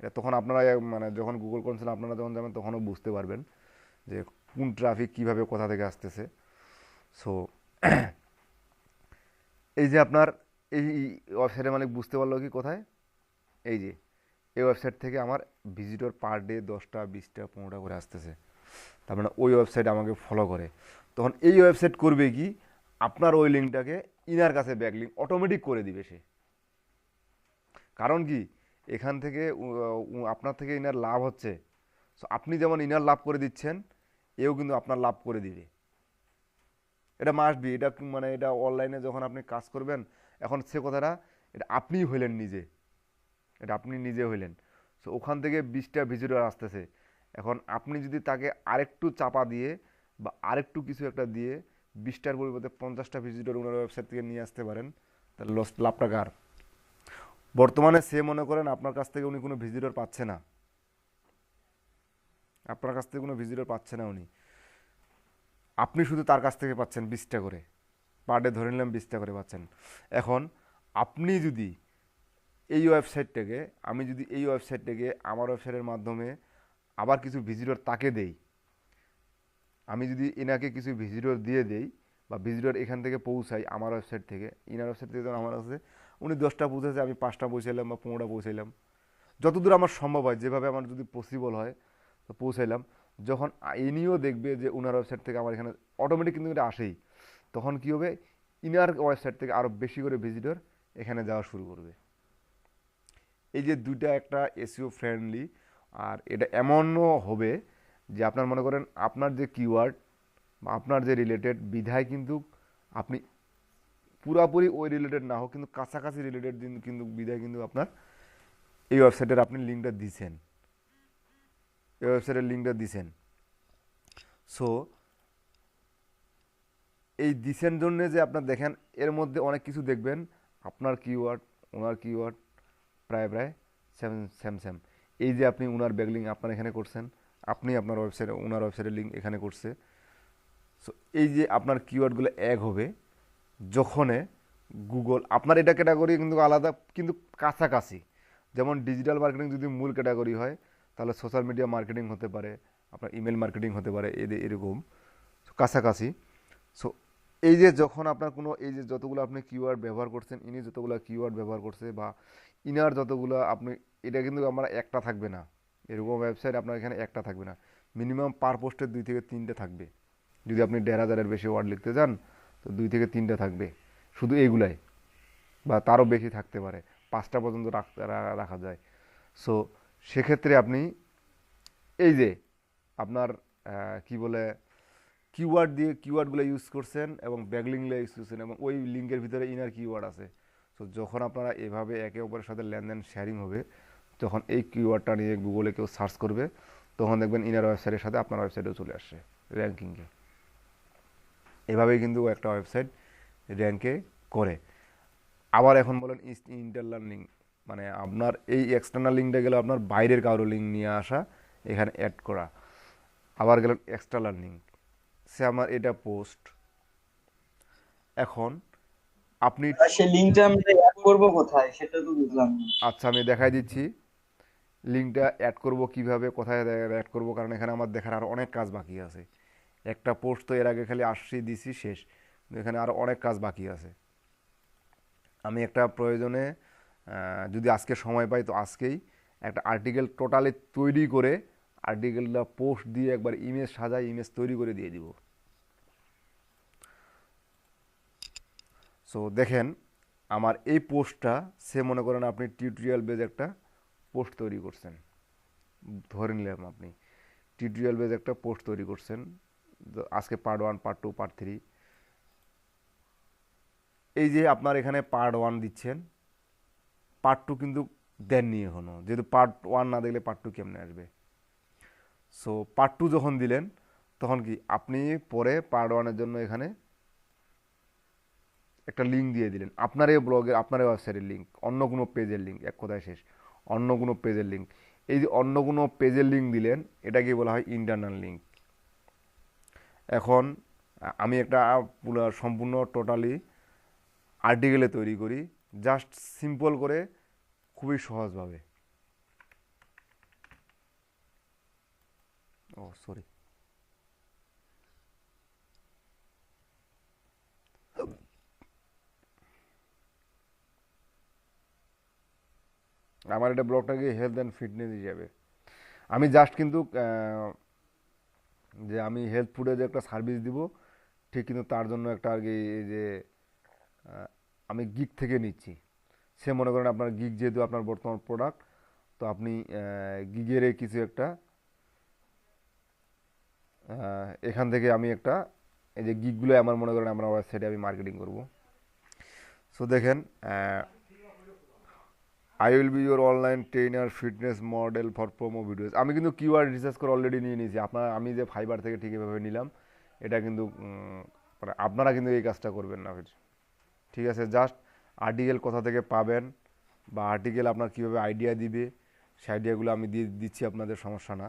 Speaker 1: এটা তখন আপনারা মানে যখন গুগল কনসোল আপনারা যখন যাবেন তখনও বুঝতে পারবেন যে কোন ট্রাফিক কীভাবে কোথা থেকে আসতেছে। সো এই যে আপনার এই ওয়েবসাইটের মালিক বুঝতে পারলো কি কোথায়, এই যে এই ওয়েবসাইট থেকে আমার ভিজিটর পার ডে 10টা 20টা 15টা করে আসতেছে, তার মানে ওই ওয়েবসাইট আমাকে ফলো করে। তখন এই ওয়েবসাইট করবে কি, আপনার ওই লিঙ্কটাকে ইনার কাছে ব্যাক লিঙ্ক অটোমেটিক করে দিবে সে। কারণ কি, এখান থেকে আপনার থেকে ইনার লাভ হচ্ছে। সো আপনি যেমন ইনার লাভ করে দিচ্ছেন, এও কিন্তু আপনার লাভ করে দিবে। এটা মাস্ট বি, এটা মানে এটা অনলাইনে যখন আপনি কাজ করবেন, এখন সে কথাটা এটা আপনিই হইলেন নিজে, এটা আপনি নিজে হইলেন। সো ওখান থেকে 20টা ভিজিটর আসতেছে, এখন আপনি যদি তাকে আরেকটু চাপা দিয়ে বা আরেকটু কিছু একটা দিয়ে 20টার পরিবর্তে 50টা ভিজিটর ওনার ওয়েবসাইট থেকে নিয়ে আসতে পারেন, তাহলে লাভটা কার? বর্তমানে সে মনে করেন আপনার কাছ থেকে উনি কোনো ভিজিটর পাচ্ছে না, আপনার কাছ থেকে কোনো ভিজিটর পাচ্ছে না উনি, আপনি শুধু তার কাছ থেকে পাচ্ছেন 20টা করে, পার ডে ধরে নিলাম 20টা করে পাচ্ছেন। এখন আপনি যদি এই ওয়েবসাইটটাকে, আমি যদি এই ওয়েবসাইটটাকে আমার ওয়েবসাইটের মাধ্যমে আবার কিছু ভিজিটর তাকে দেই, আমি যদি এনাকে কিছু ভিজিটর দিয়ে দেই বা ভিজিটর এখান থেকে পৌঁছাই আমার ওয়েবসাইট থেকে, ইনার ওয়েবসাইট থেকে যখন আমার কাছে উনি 10টা পৌঁছেছে, আমি 5টা পৌঁছাইলাম বা 15টা পৌঁছাইলাম, যতদূর আমার সম্ভব হয়, যেভাবে আমার যদি পসিবল হয় তো পৌঁছাইলাম। যখন ইনিও দেখবে যে উনার ওয়েবসাইট থেকে আমার এখানে অটোমেটিক কিন্তু এটা আসেই, তখন কী হবে, ইনার ওয়েবসাইট থেকে আরও বেশি করে ভিজিটর এখানে যাওয়া শুরু করবে। এই যে দুইটা একটা এসইও ফ্রেন্ডলি, আর এটা এমনও হবে যে আপনার মনে করেন আপনার যে কিওয়ার্ড বা আপনার যে রিলেটেড বিধায় কিন্তু আপনি পুরাপুরি ওই রিলেটেড না হোক কিন্তু কাছাকাছি রিলেটেড কিন্তু বিধায় কিন্তু আপনার এই ওয়েবসাইটের আপনি লিঙ্কটা দিছেন, এই ওয়েবসাইটের লিঙ্কটা দিছেন। সো এই দিছেন জন্যে যে আপনার দেখেন এর মধ্যে অনেক কিছু দেখবেন, আপনার কিওয়ার্ড ওনার কিওয়ার্ড প্রায় প্রায় সেম সেম সেম। এই যে আপনি ওনার ব্যাকলিঙ্ক আপনার এখানে করছেন, আপনি আপনার ওয়েবসাইটে ওনার ওয়েবসাইটের লিঙ্ক এখানে করছে। সো এই যে আপনার কিওয়ার্ডগুলো এক হবে যখনে গুগল আপনার এটা ক্যাটাগরি কিন্তু আলাদা কিন্তু কাছাকাছি, যেমন ডিজিটাল মার্কেটিং যদি মূল ক্যাটাগরি হয় তাহলে সোশ্যাল মিডিয়া মার্কেটিং হতে পারে, আপনার ইমেল মার্কেটিং হতে পারে, এরকম কাছাকাছি। সো এই যে যখন আপনার কোনো এই যে যতগুলো আপনি কিওয়ার্ড ব্যবহার করছেন, ইনি যতগুলো কিওয়ার্ড ব্যবহার করছে বা ইনার যতগুলো আপনি, এটা কিন্তু আমরা একটা থাকবে না, এরকম ওয়েবসাইট আপনার এখানে একটা থাকবে না, মিনিমাম পার পোস্টে 2 থেকে 3টে থাকবে। যদি আপনি 1,500-এর বেশি ওয়ার্ড লিখতে যান তো 2 থেকে 3টে থাকবে শুধু এইগুলাই, বা তারও বেশি থাকতে পারে, 5টা পর্যন্ত রাখা যায়। সো সেক্ষেত্রে আপনি এই যে আপনার কি বলে কিওয়ার্ড দিয়ে কিওয়ার্ডগুলো ইউজ করছেন এবং ব্যাকলিঙ্কগুলো ইউজ করছেন এবং ওই লিঙ্কের ভিতরে ইনার কিওয়ার্ড আছে। সো যখন আপনারা এভাবে একে অপরের সাথে লেনদেন শেয়ারিং হবে, যখন এই কিওয়ার্ডটা নিয়ে গুগলে কেউ সার্চ করবে তখন দেখবেন ইনার ওয়েবসাইটের সাথে আপনার ওয়েবসাইটেও চলে আসছে র্যাঙ্কিংয়ে। এভাবেই কিন্তু একটা ওয়েবসাইট র্যাঙ্কে করে। আবার এখন বলেন ইন্টারনাল লিঙ্ক, মানে আপনার এই এক্সটার্নাল লিঙ্কটা গেলে আপনার বাইরের কারো লিঙ্ক নিয়ে আসা, এখানে অ্যাড করা। আবার গেলেন এক্সটার্নাল লিঙ্ক, সে আমার এটা পোস্ট। এখন আপনি
Speaker 3: সেই লিংকটা আমি অ্যাড করব কোথায় সেটা তো বুঝলাম না।
Speaker 1: আচ্ছা আমি দেখাই দিচ্ছি লিঙ্কটা অ্যাড করব কিভাবে, কোথায় অ্যাড করব, কারণ এখানে আমার দেখার আরও অনেক কাজ বাকি আছে। একটা পোস্ট তো এর আগে খালি আসছি দিছি শেষ, এখানে আরও অনেক কাজ বাকি আছে। আমি একটা প্রয়োজনে যদি আজকে সময় পাই তো আজকেই একটা আর্টিকেল টোটালি তৈরি করে আর্টিকেলটা পোস্ট দিয়ে একবার ইমেজ সাজাই, ইমেজ তৈরি করে দিয়ে দিব। সো দেখেন আমার এই পোস্টটা, সে মনে করেন আপনি টিউটোরিয়াল বেজ একটা পোস্ট তৈরি করছেন, ধরে নিলাম আপনি টিউটোরিয়াল বেজ একটা পোস্ট তৈরি করছেন, আজকে পার্ট 1 পার্ট 2 পার্ট 3। এই যে আপনার এখানে পার্ট 1 দিচ্ছেন, পার্ট 2 কিন্তু দেননি এখনও, যেহেতু পার্ট 1 না দেখলে পার্ট 2 কেমনে আসবে। সো পার্ট 2 যখন দিলেন তখন কি আপনি পরে পার্ট 1-এর জন্য এখানে একটা লিঙ্ক দিয়ে দিলেন, আপনার এই ব্লগের আপনার এই ওয়েবসাইটের লিঙ্ক, অন্য কোনো পেজের লিঙ্ক, এক কথায় শেষ অন্য কোনো পেজের লিঙ্ক। এই যে অন্য কোনো পেজের লিঙ্ক দিলেন এটাকে বলা হয় ইন্টারনাল লিঙ্ক। এখন আমি একটা পুরো সম্পূর্ণ টোটালি আর্টিকেলে তৈরি করি, জাস্ট সিম্পল করে, খুবই সহজভাবে। ও সরি, আমার এটা ব্লগটাকে হেলথ অ্যান্ড ফিটনেস হিসাবে আমি জাস্ট কিন্তু যে আমি হেলথ ফুডে যে একটা সার্ভিস দিব ঠিক, কিন্তু তার জন্য একটা আর কি এই যে আমি গিগ থেকে নিচ্ছি। সে মনে করেন আপনার গিগ যেহেতু আপনার বর্তমান প্রোডাক্ট, তো আপনি গিগের কিছু একটা এখান থেকে আমি একটা এই যে গিগগুলো আমার মনে করেন আমার ওয়েবসাইটে আমি মার্কেটিং করব। সো দেখেন I will be your online trainer fitness model for promo videos. আমি কিন্তু কিওয়ার্ড রিসার্চ করে অলরেডি নিয়ে নিয়েছি, আপনার আমি যে ফাইবার থেকে ঠিক এভাবে নিলাম, এটা কিন্তু মানে আপনারা কিন্তু এই কাজটা করবেন না। ঠিক আছে, জাস্ট আর্টিকেল কোথা থেকে পাবেন, বা আর্টিকেল আপনার কীভাবে আইডিয়া দিবে, সেই আইডিয়াগুলো আমি দিয়ে দিচ্ছি, আপনাদের সমস্যা না।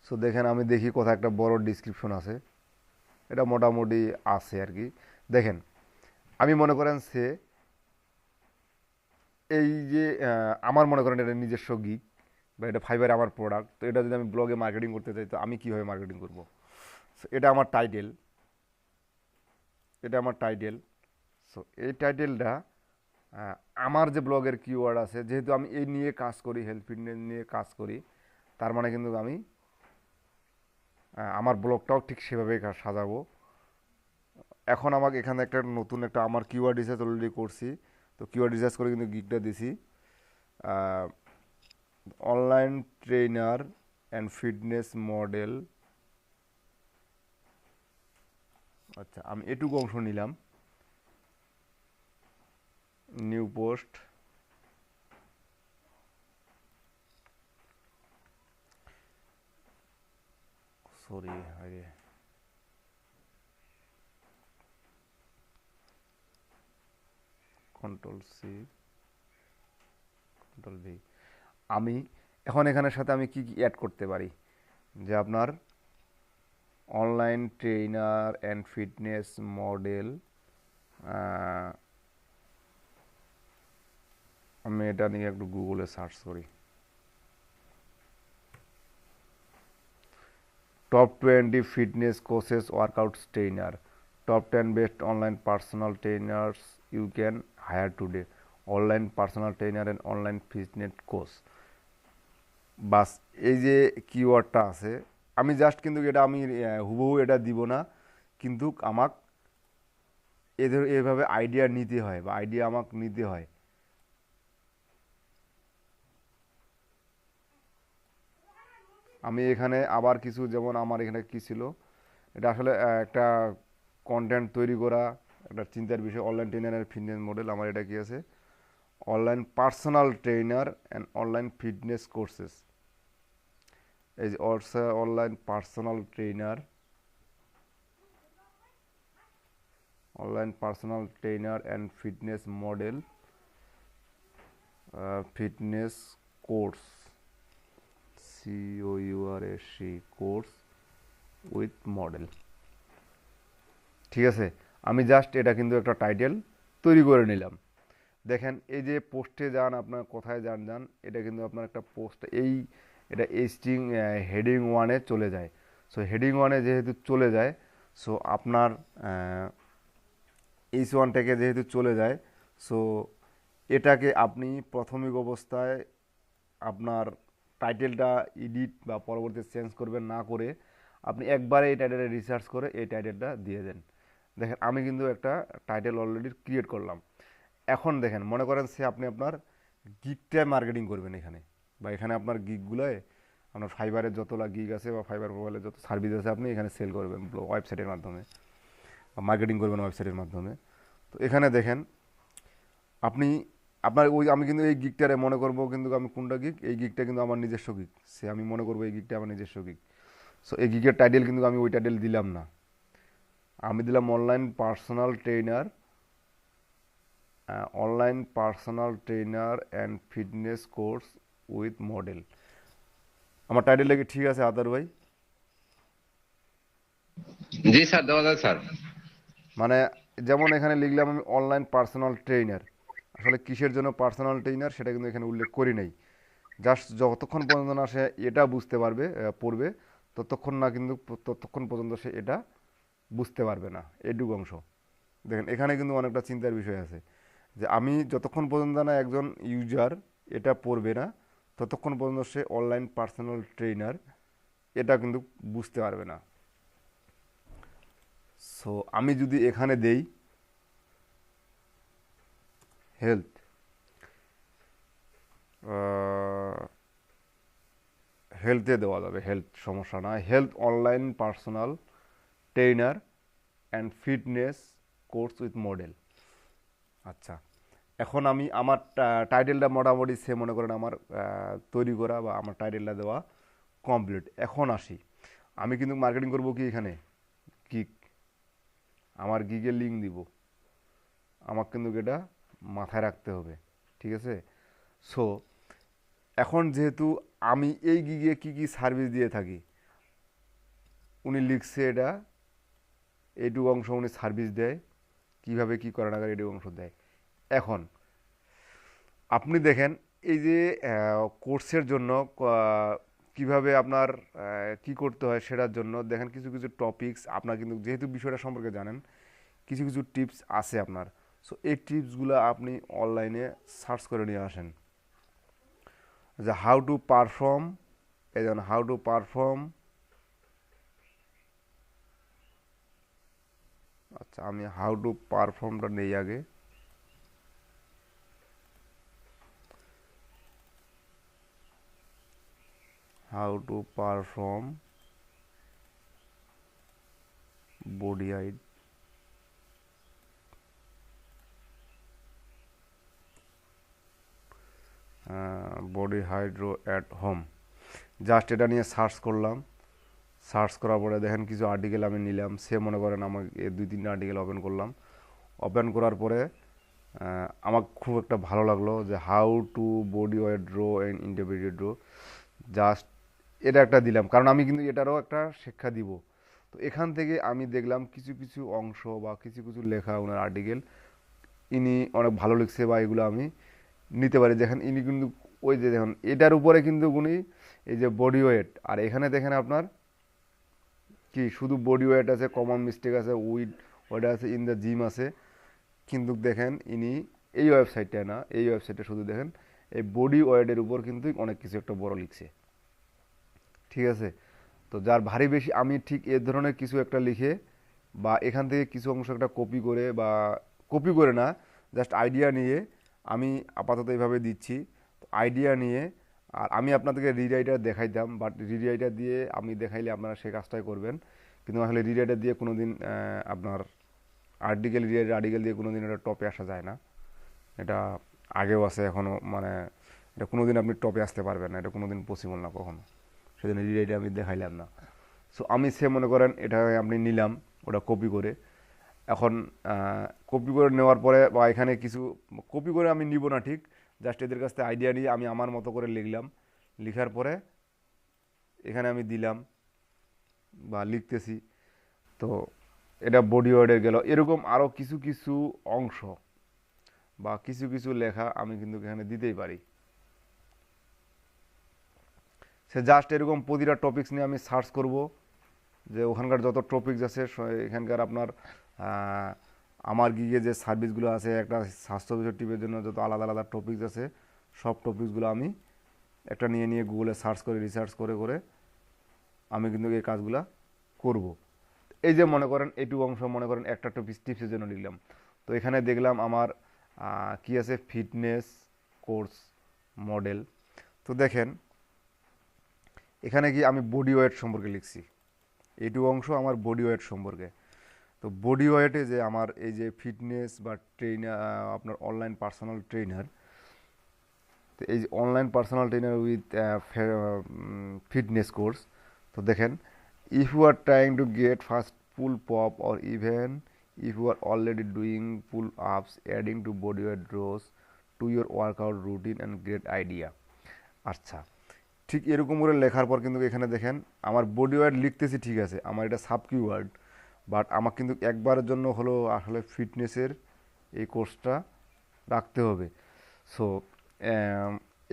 Speaker 1: সো দেখেন আমি দেখি কোথায় একটা বড় ডিসক্রিপশন আছে, এটা মোটামুটি আছে আর কি। দেখেন আমি মনে করেন সে এই যে আমার মনে করেন এটা নিজস্ব গিগ বা এটা ফাইবার আমার প্রোডাক্ট, তো এটা যদি আমি ব্লগে মার্কেটিং করতে চাই তো আমি কীভাবে মার্কেটিং করব? সো এটা আমার টাইটেল, এটা আমার টাইটেল। সো এই টাইটেলটা আমার যে ব্লগের কিওয়ার্ড আছে, যেহেতু আমি এই নিয়ে কাজ করি, হেলথ ফিটনেস নিয়ে কাজ করি, তার মানে কিন্তু আমি আমার ব্লগটাও ঠিক সেভাবেই সাজাবো। এখন আমাকে এখানে একটা নতুন একটা আমার কিওয়ার্ড রিসার্চ অলরেডি করছি, তো কিওয়ার্ড রিসার্চ করে কিন্তু গিগটা দিছি, online trainer and fitness model. আচ্ছা আমি এটুকু অংশ নিলাম, নিউ পোস্ট, সরি আরে কন্ট্রোল সি কন্ট্রোল ভি। আমি এখন এখানের সাথে আমি কি কি অ্যাড করতে পারি, যে আপনার online trainer and fitness model, আমি এটা নিয়ে একটু গুগলে সার্চ করি, top 20 fitness coaches workout trainer, top 10 best online personal trainers you can hire today, online personal trainer and online fitness coach. বাস এই যে কিওয়ার্ডটা আছে, আমি জাস্ট কিন্তু এটা আমি হুবহু এটা দিব না, কিন্তু আমাক এদের এভাবে আইডিয়া নিতে হয় বা আইডিয়া আমাকে নিতে হয়। আমি এখানে আবার কিছু, যেমন আমার এখানে কি ছিল, এটা আসলে একটা কন্টেন্ট তৈরি করা একটা চিন্তার বিষয়। Online trainer and fitness model, আমার এটা কি আছে, online personal trainer and online fitness courses. এই যে online personal trainer, online personal trainer and fitness model, fitness course, COURSE course with model. ঠিক আছে, আমি জাস্ট এটা কিন্তু একটা টাইটেল তৈরি করে নিলাম। দেখেন এই যে পোস্টে যান, আপনার কোথায় যান যান, এটা কিন্তু আপনার একটা পোস্ট, এই এটা স্ট্রিং হেডিং ওয়ানে চলে যায়। সো হেডিং ওয়ানে যেহেতু চলে যায়, সো আপনার H1 থেকে যেহেতু চলে যায়, সো এটাকে আপনি প্রাথমিক অবস্থায় আপনার টাইটেলটা এডিট বা পরবর্তী চেঞ্জ করবেন না করে, আপনি একবারে এই টাইটেলে রিসার্চ করে এই টাইটেলটা দিয়ে দেন। দেখেন আমি কিন্তু একটা টাইটেল অলরেডি ক্রিয়েট করলাম। এখন দেখেন মনে করেন সে আপনি আপনার গিগটা মার্কেটিং করবেন এখানে, বা এখানে আপনার গিগগুলোয় আপনার ফাইবারের যতলা গিগ আছে বা ফাইবার মোবাইলের যত সার্ভিস আছে আপনি এখানে সেল করবেন ওয়েবসাইটের মাধ্যমে, বা মার্কেটিং করবেন ওয়েবসাইটের মাধ্যমে। তো এখানে দেখেন আপনি আপনার ওই, আমি কিন্তু এই গিগটারে মনে করবো, কিন্তু আমি কোনটা গিগ, এই গিগটা কিন্তু আমার নিজস্ব গিগ, সে আমি মনে করবো এই গিগটা আমার নিজস্ব গিগ। সো এই গিগের টাইটেল কিন্তু আমি ওই টাইটেল দিলাম না, আমি দিলাম online personal trainer, online personal trainer and fitness course with model. আমার টাইটেলটা কি ঠিক আছে আদার ভাই?
Speaker 2: জি স্যার, দেওয়া যায় স্যার।
Speaker 1: মানে যেমন এখানে লিখলাম আমি অনলাইন পার্সোনাল ট্রেনার, আসলে কিসের জন্য পার্সোনাল ট্রেনার সেটা কিন্তু এখানে উল্লেখ করি নাই। জাস্ট যতক্ষণ পর্যন্ত না সে এটা বুঝতে পারবে পড়বে, ততক্ষণ না কিন্তু ততক্ষণ পর্যন্ত সে এটা বুঝতে পারবে না, এটুকু অংশ। দেখেন এখানে কিন্তু অনেকটা চিন্তার বিষয় আছে, যে আমি যতক্ষণ পর্যন্ত না একজন ইউজার এটা পড়বে না, ততক্ষণ পর্যন্ত সে অনলাইন পার্সোনাল ট্রেনার এটা কিন্তু বুঝতে পারবে না। সো আমি যদি এখানে দেই হেলথ, হেলথে দেওয়া যাবে, হেলথ সমস্যা না, health online personal trainer and fitness course with model. আচ্ছা এখন আমি আমার টাইটেলটা মোটামুটি সে মনে করেন আমার তৈরি করা বা আমার টাইটেলটা দেওয়া কমপ্লিট। এখন আসি, আমি কিন্তু মার্কেটিং করব কি এখানে গিগ, আমার গিগের লিঙ্ক দিব, আমার কিন্তু এটা মাথায় রাখতে হবে, ঠিক আছে। সো এখন যেহেতু আমি এই গিগে কি কি সার্ভিস দিয়ে থাকি, উনি লিখছে এটা এইটুকু অংশ উনি সার্ভিস দেয়, কিভাবে কি করা না করে এইটুকু অংশ দেয়। এখন আপনি দেখেন এই যে কোর্সের জন্য কিভাবে আপনার কি করতে হয় সেটার জন্য দেখেন কিছু কিছু টপিকস আপনার কিন্তু যেহেতু বিষয়টা সম্পর্কে জানেন কিছু কিছু টিপস আছে আপনার। সো এই টিপসগুলো আপনি অনলাইনে সার্চ করে নিয়ে আসেন, যে হাউ টু পারফর্ম, এই যেমন হাউ টু পারফর্ম। আচ্ছা আমি হাউ টু পারফর্মটা নেই আগে। How to perform body height, body hydro at home, just এটা নিয়ে সার্চ করলাম। সার্চ করার পরে দেখেন কিছু আর্টিকেল আমি নিলাম, সে মনে করেন আমাকে দুই তিনটা আর্টিকেল ওপেন করলাম। ওপেন করার পরে আমার খুব একটা ভালো লাগলো যে how two body wait draw and interpreted draw, just এটা একটা দিলাম, কারণ আমি কিন্তু এটারও একটা শিক্ষা দিব। তো এখান থেকে আমি দেখলাম কিছু কিছু অংশ বা কিছু কিছু লেখা ওনার আর্টিকেল ইনি অনেক ভালো লিখছে বা এগুলো আমি নিতে পারি। দেখেন ইনি কিন্তু ওই যে দেখুন এটার উপরে কিন্তু উনি এই যে বডি ওয়েট, আর এখানে দেখেন আপনার কি শুধু বডি ওয়েট আছে, কমন মিস্টেক আছে, ওইটা আছে, ইন দ্য জিম আছে। কিন্তু দেখেন ইনি এই ওয়েবসাইটটা না, এই ওয়েবসাইটে শুধু দেখেন এই বডি ওয়েটের উপর কিন্তু অনেক কিছু একটা বড় লিখছে, ঠিক আছে। তো যার ভারী বেশি আমি ঠিক এ ধরনের কিছু একটা লিখে বা এখান থেকে কিছু অংশ একটা কপি করে বা কপি করে না, জাস্ট আইডিয়া নিয়ে আমি আপাতত এইভাবে দিচ্ছি। আইডিয়া নিয়ে আর আমি আপনাদেরকে রিরাইটার দেখাইতাম, বাট রিরাইটার দিয়ে আমি দেখাইলে আপনারা সে কাজটাই করবেন, কিন্তু আসলে রিরাইটার দিয়ে কোনো দিন আপনার রিরাইটার আর্টিকেল দিয়ে কোনো দিন এটা টপে আসা যায় না। এটা আগেও আছে এখনও, মানে এটা কোনো দিন আপনি টপে আসতে পারবেন না, এটা কোনো দিন পসিবল না কখনো, সেজন্য রিরাইটার আমি দেখাইলাম না। সো আমি সে মনে করেন এটা আপনি নিলাম ওটা কপি করে। এখন কপি করে নেওয়ার পরে বা এখানে কিছু কপি করে আমি নিব না ঠিক, জাস্ট এদের কাছ থেকে আইডিয়া নিয়ে আমি আমার মতো করে লিখলাম। লিখার পরে এখানে আমি দিলাম বা লিখতেছি। তো এটা বডি ওয়ার্ডের গেল, এরকম আরও কিছু কিছু অংশ বা কিছু কিছু লেখা আমি কিন্তু এখানে দিতেই পারি। সে জাস্ট এরকম প্রতিটা টপিকস নিয়ে আমি সার্চ করব, যে ওখানকার যত টপিকস আছে এখানকার আপনার আমার গিয়ে যে সার্ভিসগুলো আছে একটা স্বাস্থ্য বিষয় টিপের জন্য যত আলাদা আলাদা টপিকস আছে সব টপিকসগুলো আমি একটা নিয়ে নিয়ে গুগলে সার্চ করে রিসার্চ করে করে আমি কিন্তু এই কাজগুলো করব। এই যে মনে করেন এইটুকু অংশ মনে করেন একটা টিপসের জন্য লিখলাম। তো এখানে দেখলাম আমার কি আছে ফিটনেস কোর্স মডেল। তো দেখেন এখানে কি আমি বডি ওয়েট সম্পর্কে লিখছি, এইটুকু অংশ আমার বডি ওয়েট সম্পর্কে। তো বডি ওয়েটে যে আমার এই যে ফিটনেস বা ট্রেনার আপনার অনলাইন পার্সোনাল ট্রেনার, তো এই যে online personal trainer with fitness course. তো দেখেন if you are trying to get first pull up or even if you are already doing pull ups adding to body weight rows to your workout routine and great idea. আচ্ছা ঠিক এরকম করে লেখার পর কিন্তু এখানে দেখেন আমার বডি ওয়েট লিখতেছি, ঠিক আছে আমার এটা সাব কিওয়ার্ড, বাট আমার কিন্তু একবারের জন্য হলো আসলে ফিটনেসের এই কোর্সটা রাখতে হবে। সো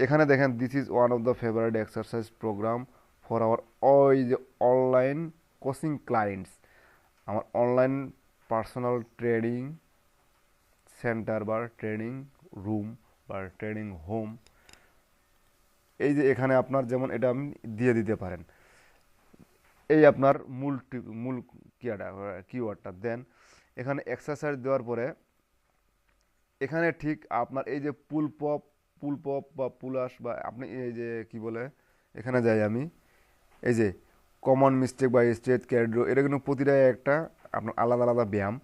Speaker 1: এখানে দেখেন this is one of the favourite exercise program for our ওই যে অনলাইন কোচিং ক্লায়েন্টস, আমার অনলাইন পার্সোনাল ট্রেনিং সেন্টার বা ট্রেনিং রুম বা ট্রেনিং হোম। এই যে এখানে আপনার যেমন এটা আপনি দিয়ে দিতে পারেন, এই আপনার মূল কিওয়ার্ডটা দেন। এখানে এক্সারসাইজ দেওয়ার পরে এখানে ঠিক আপনার এই যে পুল পপ বা পুলাস বা আপনি এই যে কি বলে এখানে যাই আমি, এই যে কমন মিস্টেক বা স্ট্রেট ক্যারিড্রো, এটা কিন্তু প্রতিটা একটা আপনার আলাদা আলাদা ব্যায়াম।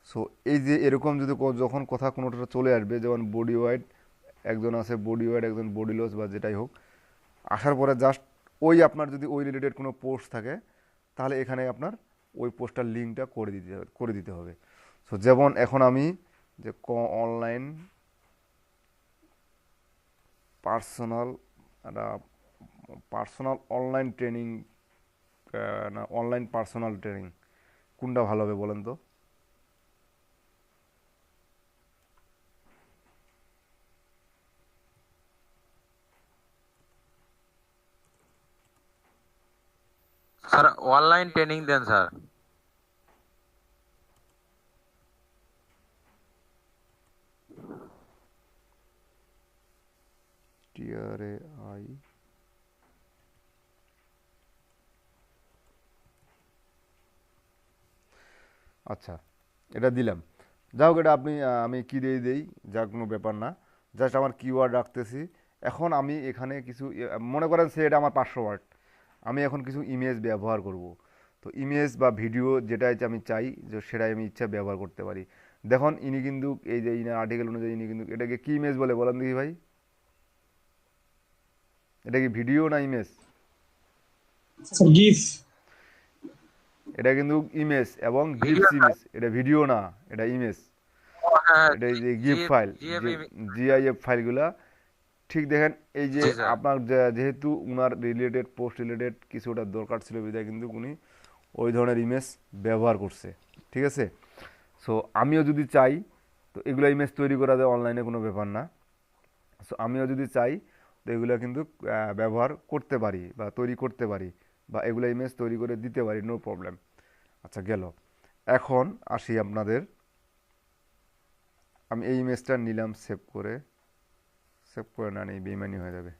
Speaker 1: সো এই যে এরকম যদি যখন কথা কোনোটা চলে আসবে, যেমন বডি ওয়েট একজন আছে, বডি ওয়েট একজন বডি লস বা যেটাই হোক, আসার পরে জাস্ট ওই আপনার যদি ওই রিলেটেড কোনো পোস্ট থাকে তাহলে এখানে আপনার ওই পোস্টার লিঙ্কটা করে দিতে হবে। সো যেমন এখন আমি যে online personal personal online training না অনলাইন পার্সোনাল ট্রেনিং, কোনটা ভালো হবে বলেন তো?
Speaker 4: স্যার অনলাইন ট্রেনিং দেন স্যার।
Speaker 1: TRAI আচ্ছা, এটা দিলাম। যাই হোক, এটা আপনি আমি কি দিয়ে দেই, যা কোনো ব্যাপার না, জাস্ট আমার কিওয়ার্ড রাখতেছি। এখন আমি এখানে কিছু মনে করেন সে এটা আমার 500 ওয়ার্ড, আমি এখন কিছু ইমেজ ব্যবহার করব। তো ইমেজ বা ভিডিও যেটাই আমি চাই যে সেটাই আমি ইচ্ছা ব্যবহার করতে পারি। দেখুন ইনি কিন্তু এই যে ইনার আর্টিকেল অনুযায়ী ইনি কিন্তু এটাকে কি ইমেজ বলে বলেন দেখি ভাই? এটা কি ভিডিও না ইমেজ?
Speaker 5: গিফ।
Speaker 1: এটা কিন্তু ইমেজ এবং
Speaker 4: ভিডিও
Speaker 1: গিফস ইমেজ, এটা ভিডিও না, এটা ইমেজ।
Speaker 4: হ্যাঁ,
Speaker 1: এটা এই যে গিফ ফাইল, জিআইএফ ফাইলগুলা। ঠিক দেখেন এই যে
Speaker 4: জি স্যার।
Speaker 1: আপনার যেহেতু উনার রিলেটেড পোস্ট রিলেটেড কিছুটা দরকার ছিল বিধায় কিন্তু উনি ওই ধরনের ইমেজ ব্যবহার করছে। ঠিক আছে? সো আমিও যদি চাই তো এগুলো ইমেজ তৈরি করা যায় অনলাইনে, কোনো ব্যাপার না। সো আমিও যদি চাই তো এগুলো কিন্তু ব্যবহার করতে পারি বা তৈরি করতে পারি বা এগুলো ইমেজ তৈরি করে দিতে পারি, নো প্রবলেম। আচ্ছা গেল। এখন আসি আপনাদের, আমি এই ইমেজটা নিলাম, সেভ করে না নিই বেইমানি হয়ে যাবে।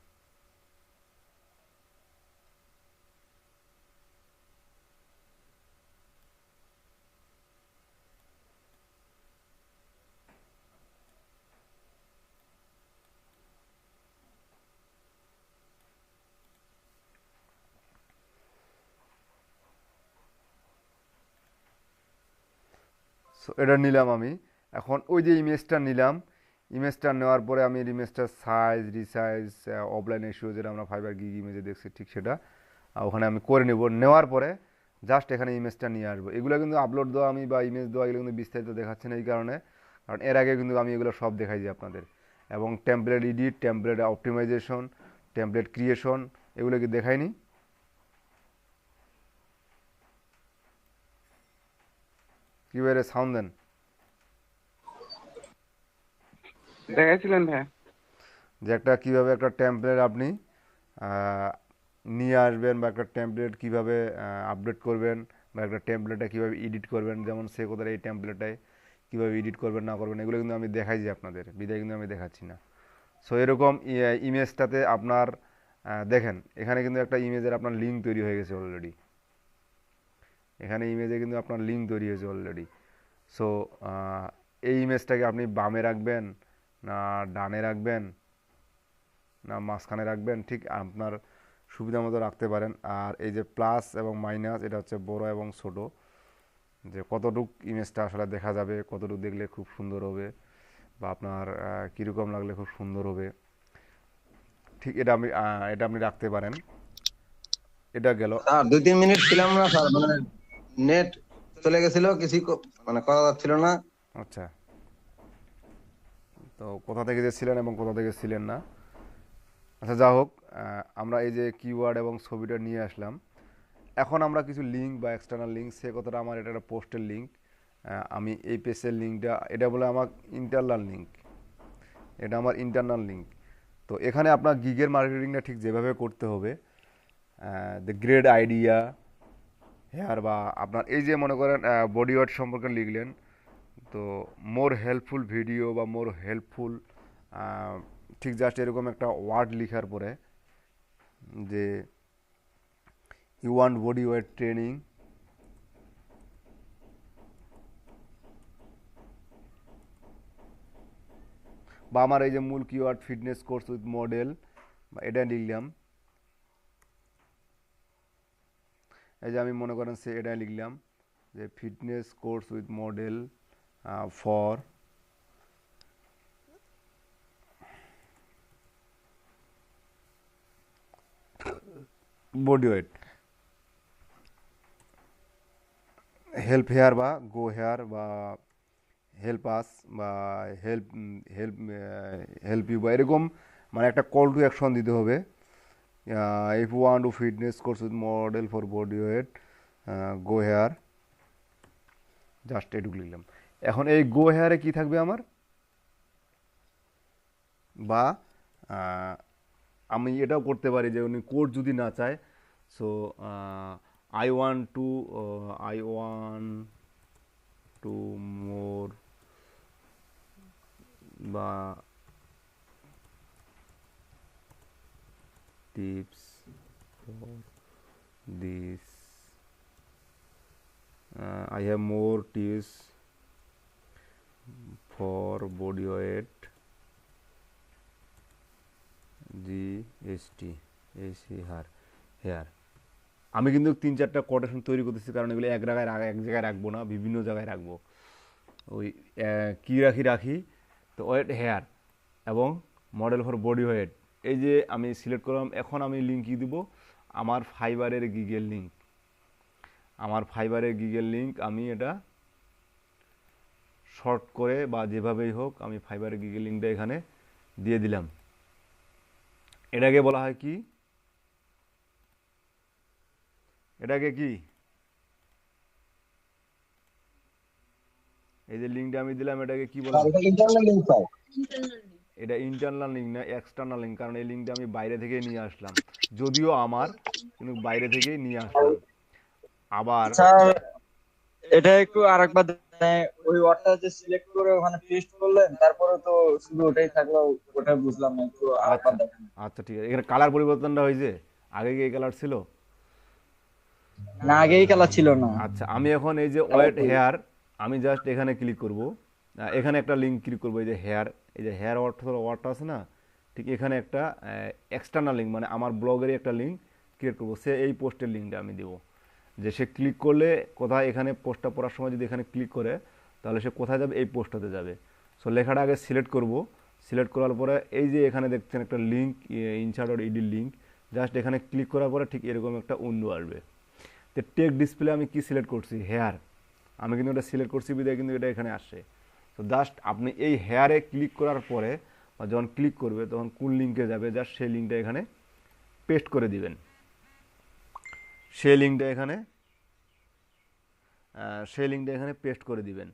Speaker 1: সো এটা নিলাম আমি। এখন ওই যে ইমেজটা নিলাম, ইমেজটা নেওয়ার পরে আমি ইমেজটার সাইজ রিসাইজ অফলাইন ইস্যু যেটা আমরা ফাইবার গিগ ইমেজে দেখছি ঠিক সেটা ওখানে আমি করে নেব। নেওয়ার পরে জাস্ট এখানে ইমেজটা নিয়ে আসবো। এগুলো কিন্তু আপলোড দেওয়া আমি বা ইমেজ দেওয়া এগুলো কিন্তু বিস্তারিত দেখাচ্ছে না এই কারণে, কারণ এর আগে কিন্তু আমি এগুলো সব দেখাই দিই আপনাদের। এবং template edit, template optimisation, template creation এগুলো কি দেখাইনি? কীভাবে সাউন্ড দেন?
Speaker 5: দেখাইছিলেন ভাইয়া।
Speaker 1: যে একটা কীভাবে একটা টেমপ্লেট আপনি নিয়ে আসবেন বা একটা টেমপ্লেট কীভাবে আপডেট করবেন বা একটা টেমপ্লেটে কীভাবে এডিট করবেন, যেমন সে কোথায় এই টেমপ্লেটটায় কীভাবে এডিট করবেন না করবেন এগুলো কিন্তু আমি দেখাই যে আপনাদের বিদায় কিন্তু আমি দেখাচ্ছি না। সো এরকম ইমেজটাতে আপনার দেখেন এখানে কিন্তু একটা ইমেজের আপনার লিঙ্ক তৈরি হয়ে গেছে অলরেডি। এখানে ইমেজে কিন্তু আপনার লিঙ্ক তৈরি হয়েছে অলরেডি। সো এই ইমেজটাকে আপনি বামে রাখবেন না ডানে রাখবেন না মাঝখানে রাখবেন, ঠিক আপনার সুবিধা মতো রাখতে পারেন। আর এই যে প্লাস এবং মাইনাস এটা হচ্ছে বড় এবং ছোট, যে কতটুক ইমেজটা আসলে দেখা যাবে, কতটুক দেখলে খুব সুন্দর হবে বা আপনার কীরকম লাগলে খুব সুন্দর হবে, ঠিক এটা আপনি রাখতে পারেন। এটা গেল।
Speaker 2: স্যার 2-3 মিনিট ছিলাম না স্যার, মানে নেট চলে গেছিল, কিছু মানে করা যাচ্ছিল না।
Speaker 1: আচ্ছা, তো কোথা থেকে যে ছিলেন এবং কোথা থেকে ছিলেন না, আচ্ছা যা হোক, আমরা এই যে কিওয়ার্ড এবং ছবিটা নিয়ে আসলাম। এখন আমরা কিছু লিঙ্ক বা এক্সটার্নাল লিঙ্ক, সে কথাটা আমার এটা একটা পোস্টের লিঙ্ক, আমি এই পেজের লিঙ্কটা এটা বলে আমার ইন্টারনাল লিঙ্ক, এটা আমার ইন্টারনাল লিঙ্ক। তো এখানে আপনার গিগের মার্কেটিংটা ঠিক যেভাবে করতে হবে, দ্য গ্রেড আইডিয়া হেয়ার বা আপনার এই যে মনে করেন বডি ওয়ার্ড সম্পর্কে লিখলেন, তো মোর হেল্পফুল ভিডিও বা মোর হেল্পফুল, ঠিক জাস্ট এরকম একটা ওয়ার্ড লেখার পরে যে you want body weight training, বা আমার এই যে মূল keyword fitness course with model, বা এটা লিখলাম। এই যে আমি মনে করেন সে এটা লিখলাম যে fitness course with model for body weight, help here বা গো হেয়ার বা হেল্প আস বা হেল্প হেল্প হেল্প ইউ বা এরকম মানে একটা কল টু অ্যাকশন দিতে হবে। If you want to fitness course with model for body weight, go here, just এটুকু লিখলাম। এখন এই গো হেয়ারে কি থাকবে আমার, বা আমি এটাও করতে পারি যে উনি কোড যদি না চায়, so I want to more বা tips for this, I have more tips for body weight GST AC here. আমি কিন্তু 3-4টা কোটেশন তৈরি করতেছি, কারণ এগুলো এক জায়গায় রাখবো না, বিভিন্ন জায়গায় রাখবো। ওই কী রাখি তো ওয়েট হেয়ার এবং মডেল ফর বডি ওয়েট, এই যে আমি সিলেক্ট করলাম। এখন আমি লিঙ্ক কী দিব, আমার ফাইবারের গিগের লিঙ্ক, আমি এটা শর্ট করে বা যেভাবেই হোক আমি ফাইবারের গিগের লিঙ্কটা এখানে দিয়ে দিলাম। এটাকে বলা হয় কি, এটাকে কি, এই যে লিঙ্কটা আমি দিলাম এটাকে কি বলা হয়?
Speaker 2: Internal link sir.
Speaker 1: এটা ইন্টারনাল লিঙ্ক না এক্সটার্নাল লিঙ্ক, কারণ এই লিঙ্কটা আমি বাইরে থেকে নিয়ে আসলাম, যদিও আমার কিন্তু বাইরে থেকেই নিয়ে আসলাম। আবার
Speaker 3: স্যার এটা একটু আরেকবার ওই ওয়ার্ডটা যে সিলেক্ট করে ওখানে পেস্ট করলেন, তারপরে তো শুধু ওটাই থাকলো, ওটা বুঝলাম না, একটু
Speaker 1: আচ্ছা
Speaker 3: আরেকবার দেখেন।
Speaker 1: আচ্ছা ঠিক আছে, এখানে কালার পরিবর্তনটা হয়েছে, আগে কি এই কালার ছিল?
Speaker 3: না, আগেই কালার ছিল না।
Speaker 1: আচ্ছা, আমি এখন এই যে ওয়েট হেয়ার, আমি জাস্ট এখানে ক্লিক করব, এখানে একটা লিঙ্ক ক্লিক করবো, এই যে হেয়ার, এই যে হেয়ার ওয়ার্ডটা আছে না, ঠিক এখানে একটা এক্সটার্নাল লিঙ্ক মানে আমার ব্লগেরই একটা লিঙ্ক ক্রিয়েট করবো, সে এই পোস্টের লিঙ্কটা আমি দেবো, যে সে ক্লিক করলে কোথায়, এখানে পোস্টটা পড়ার সময় যদি এখানে ক্লিক করে তাহলে সে কোথায় যাবে, এই পোস্টটাতে যাবে। সো লেখাটা আগে সিলেক্ট করব, সিলেক্ট করার পরে এই যে এখানে দেখছেন একটা লিঙ্ক, ইনসার্ট লিঙ্ক, জাস্ট এখানে ক্লিক করার পরে ঠিক এরকম একটা উইন্ডো আসবে। তো টেক ডিসপ্লে আমি কি সিলেক্ট করছি, হেয়ার, আমি কিন্তু এটা সিলেক্ট করছি বিদায় কিন্তু এটা এখানে আসে। তো জাস্ট আপনি এই হেয়ারে ক্লিক করার পরে বা যখন ক্লিক করবে তখন কোন লিঙ্কে যাবে, জাস্ট সেই লিঙ্কটা এখানে পেস্ট করে দিবেন, সেই লিঙ্কটা এখানে পেস্ট করে দিবেন।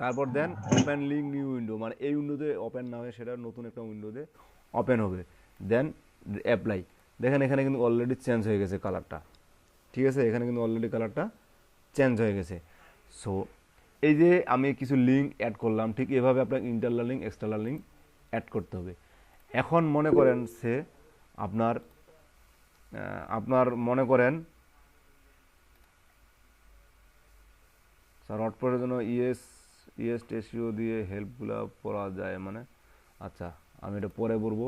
Speaker 1: তারপর then open link new window, মানে এই উইন্ডোতে ওপেন না হয়ে সেটা নতুন একটা উইন্ডোতে ওপেন হবে। দেন অ্যাপ্লাই, দেখেন এখানে কিন্তু অলরেডি চেঞ্জ হয়ে গেছে কালারটা, ঠিক আছে, এখানে কিন্তু অলরেডি কালারটা চেঞ্জ হয়ে গেছে। সো এই যে আমি কিছু লিঙ্ক অ্যাড করলাম, ঠিক এভাবে আপনার internal link external link add করতে হবে। এখন মনে করেন সে আপনার মনে করেন স্যার হটস্পটের জন্য ইএস টেসিও দিয়ে হেল্পগুলো পড়া যায় মানে, আচ্ছা আমি এটা পরে বলবো,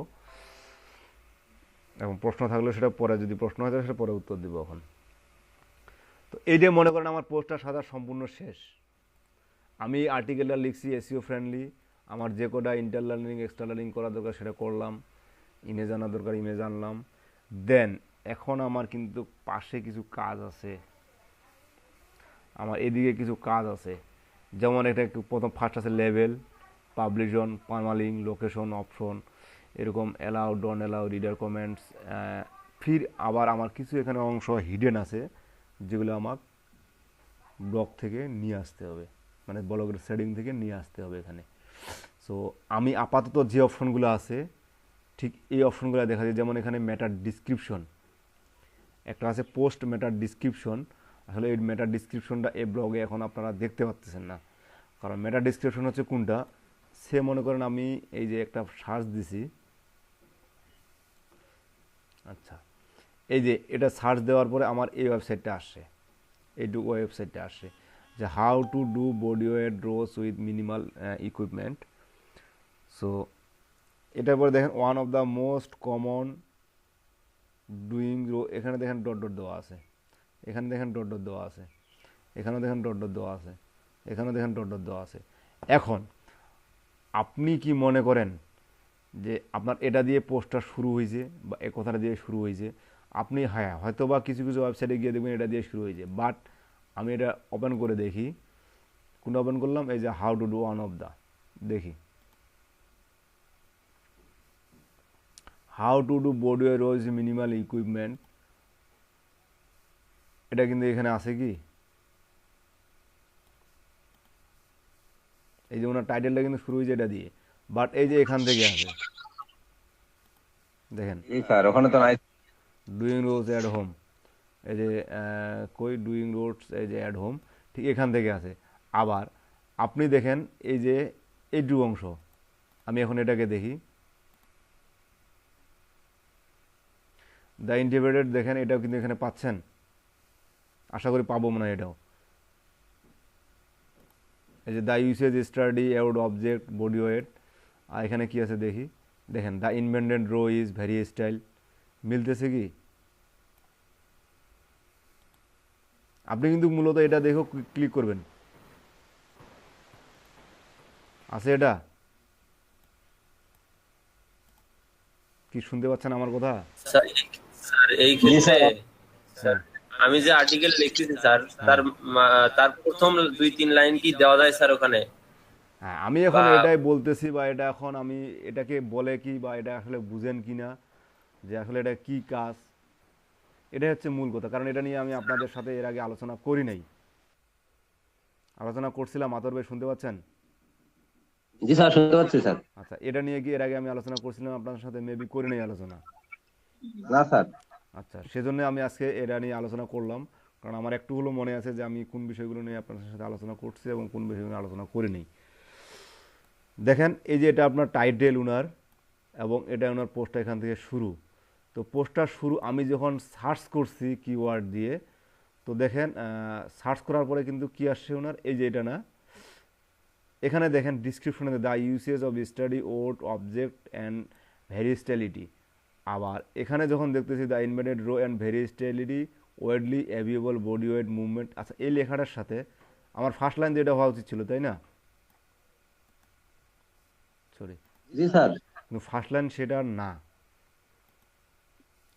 Speaker 1: এখন প্রশ্ন থাকলে সেটা পরে, যদি প্রশ্ন হয় তাহলে সেটা পরে উত্তর দিব। এখন তো এইটা মনে করেন আমার পোস্টটা সাজা সম্পূর্ণ শেষ, আমি আর্টিকেলটা লিখছি এসইও ফ্রেন্ডলি, আমার যে কটা ইন্টারনাল লিঙ্ক এক্সটার্নাল লিঙ্ক করা দরকার সেটা করলাম, ইমেজ আনা দরকার ইমেজ আনলাম। দেন এখন আমার কিন্তু পাশে কিছু কাজ আছে, আমার এদিকে কিছু কাজ আছে, যেমন এটা একটু প্রথম ফার্স্ট আছে লেভেল, পাবলিশন, পারমালিঙ্ক, লোকেশন, অপশন, এরকম অ্যালাউ ডন অ্যালাউ, রিডার কমেন্টস। ফির আবার আমার কিছু এখানে অংশ হিডেন আছে যেগুলো আমার ব্লগ থেকে নিয়ে আসতে হবে, মানে ব্লগের সেটিং থেকে নিয়ে আসতে হবে এখানে। সো আমি আপাতত যে অপশনগুলো আছে ঠিক এই অপশনগুলো দেখা যায়, যেমন এখানে ম্যাটার ডিসক্রিপশন একটা আছে, পোস্ট ম্যাটার ডিসক্রিপশন। আসলে এই ম্যাটার ডিসক্রিপশনটা এই ব্লগে এখন আপনারা দেখতে পাচ্ছেন না, কারণ ম্যাটার ডিসক্রিপশন হচ্ছে কোনটা, সে মনে করেন আমি এই যে একটা সার্চ দিছি, আচ্ছা এই যে এটা সার্চ দেওয়ার পরে আমার এই ওয়েবসাইটটা আসে, এইটুকু ওয়েবসাইটটা আসে যে how to do body weight rows with minimal equipment. So এটার পরে দেখেন one of the most common doing row, এখানে দেখেন ডট ডট দেওয়া আছে, এখানে দেখেন ডট ডট দেওয়া আছে, এখানেও দেখেন ডট ডট দেওয়া আছে, এখানেও দেখেন ডট ডট দেওয়া আছে। এখন আপনি কি মনে করেন যে আপনার এটা দিয়ে পোস্টটা শুরু হয়েছে বা এ কথাটা দিয়ে শুরু হয়েছে, আপনি হয়তো বা কিছু কিছু ওয়েবসাইটে গিয়ে দেখবেন এটা দিয়ে শুরু হয়েছে, বাট আমি এটা ওপেন করে দেখি, কোনটা ওপেন করলাম? এই যে how to do one of the, দেখি how to do bodyweight rows minimal equipment, এটা কিন্তু এখানে আছে কি? এই যে ওনার টাইটেলটা কিন্তু শুরু হয়েছে এটা দিয়ে, বাট এই যে এখান থেকে আছে দেখেন
Speaker 2: জি স্যার, ওখানে তো নাই।
Speaker 1: ডুইং রোজ অ্যাট হোম, এই যে কই ডুইং রোডস, এই যে অ্যাট হোম, ঠিক এখান থেকে আছে। আবার আপনি দেখেন এই যে এইটুকু অংশ, আমি এখন এটাকে দেখি, দ্য ইন্টিগ্রেটেড, দেখেন এটাও কিন্তু এখানে পাচ্ছেন, আশা করি পাবো মনে হয় এটাও। এই যে the usage sturdy odd object body weight, আর এখানে কি আছে দেখি, দেখেন the inverted row is versatile, মিলতেছে কি? আপনি কিন্তু মূলত এটা দেখো ক্লিক করবেন, আছে এটা কি? শুনতে পাচ্ছেন আমার কথা?
Speaker 6: স্যার স্যার এই
Speaker 2: জি
Speaker 6: ক্ষেত্রে
Speaker 2: স্যার।
Speaker 6: স্যার
Speaker 1: হ্যাঁ
Speaker 6: আমি যে আর্টিকেল লিখতেছি স্যার,
Speaker 1: হ্যাঁ
Speaker 6: তার প্রথম 2-3 লাইন কি দেওয়া যায় স্যার ওখানে?
Speaker 1: হ্যাঁ, আমি এখন
Speaker 6: বা
Speaker 1: এটাই বলতেছি, বা এটা এখন আমি এটাকে বলে কি, বা এটা আসলে বুঝেন কি না, যে আসলে এটা কি কাজ, এটাই হচ্ছে মূল কথা। কারণ এটা নিয়ে আমি আপনাদের সাথে এর আগে আলোচনা করি নাই, আলোচনা করছিলাম, আতর ভাই শুনতে পাচ্ছেন?
Speaker 2: জি স্যার, শুনতে পাচ্ছি স্যার।
Speaker 1: আচ্ছা, এটা নিয়ে কি এর আগে আমি আলোচনা করছিলাম আপনাদের সাথে? মেবি করি নাই আলোচনা।
Speaker 2: না স্যার।
Speaker 1: আচ্ছা, সেজন্য আমি আজকে এটা নিয়ে আলোচনা করলাম, কারণ আমার একটু হলো মনে আছে যে আমি কোন বিষয়গুলো নিয়ে আপনাদের সাথে আলোচনা করছি এবং কোন বিষয়গুলো নিয়ে আলোচনা করিনি। দেখেন এই যে এটা আপনার টাইটেল উনার, এবং এটা ওনার পোস্টটা এখান থেকে শুরু। তো পোস্টটা শুরু আমি যখন সার্চ করছি কিওয়ার্ড দিয়ে, তো দেখেন সার্চ করার পরে কিন্তু কি আসছে ওনার, এই যে এটা না, এখানে দেখেন ডিসক্রিপশনে the usage of sturdy odd object and versatility. আবার এখানে যখন দেখতেছি the inverted row and versatility widely available body weight movement. আচ্ছা, এই লেখাটার সাথে আমার ফার্স্ট লাইন যেটা হওয়া উচিত ছিল, তাই না? সরি,
Speaker 2: জি স্যার।
Speaker 1: কিন্তু ফার্স্ট লাইন সেটা না,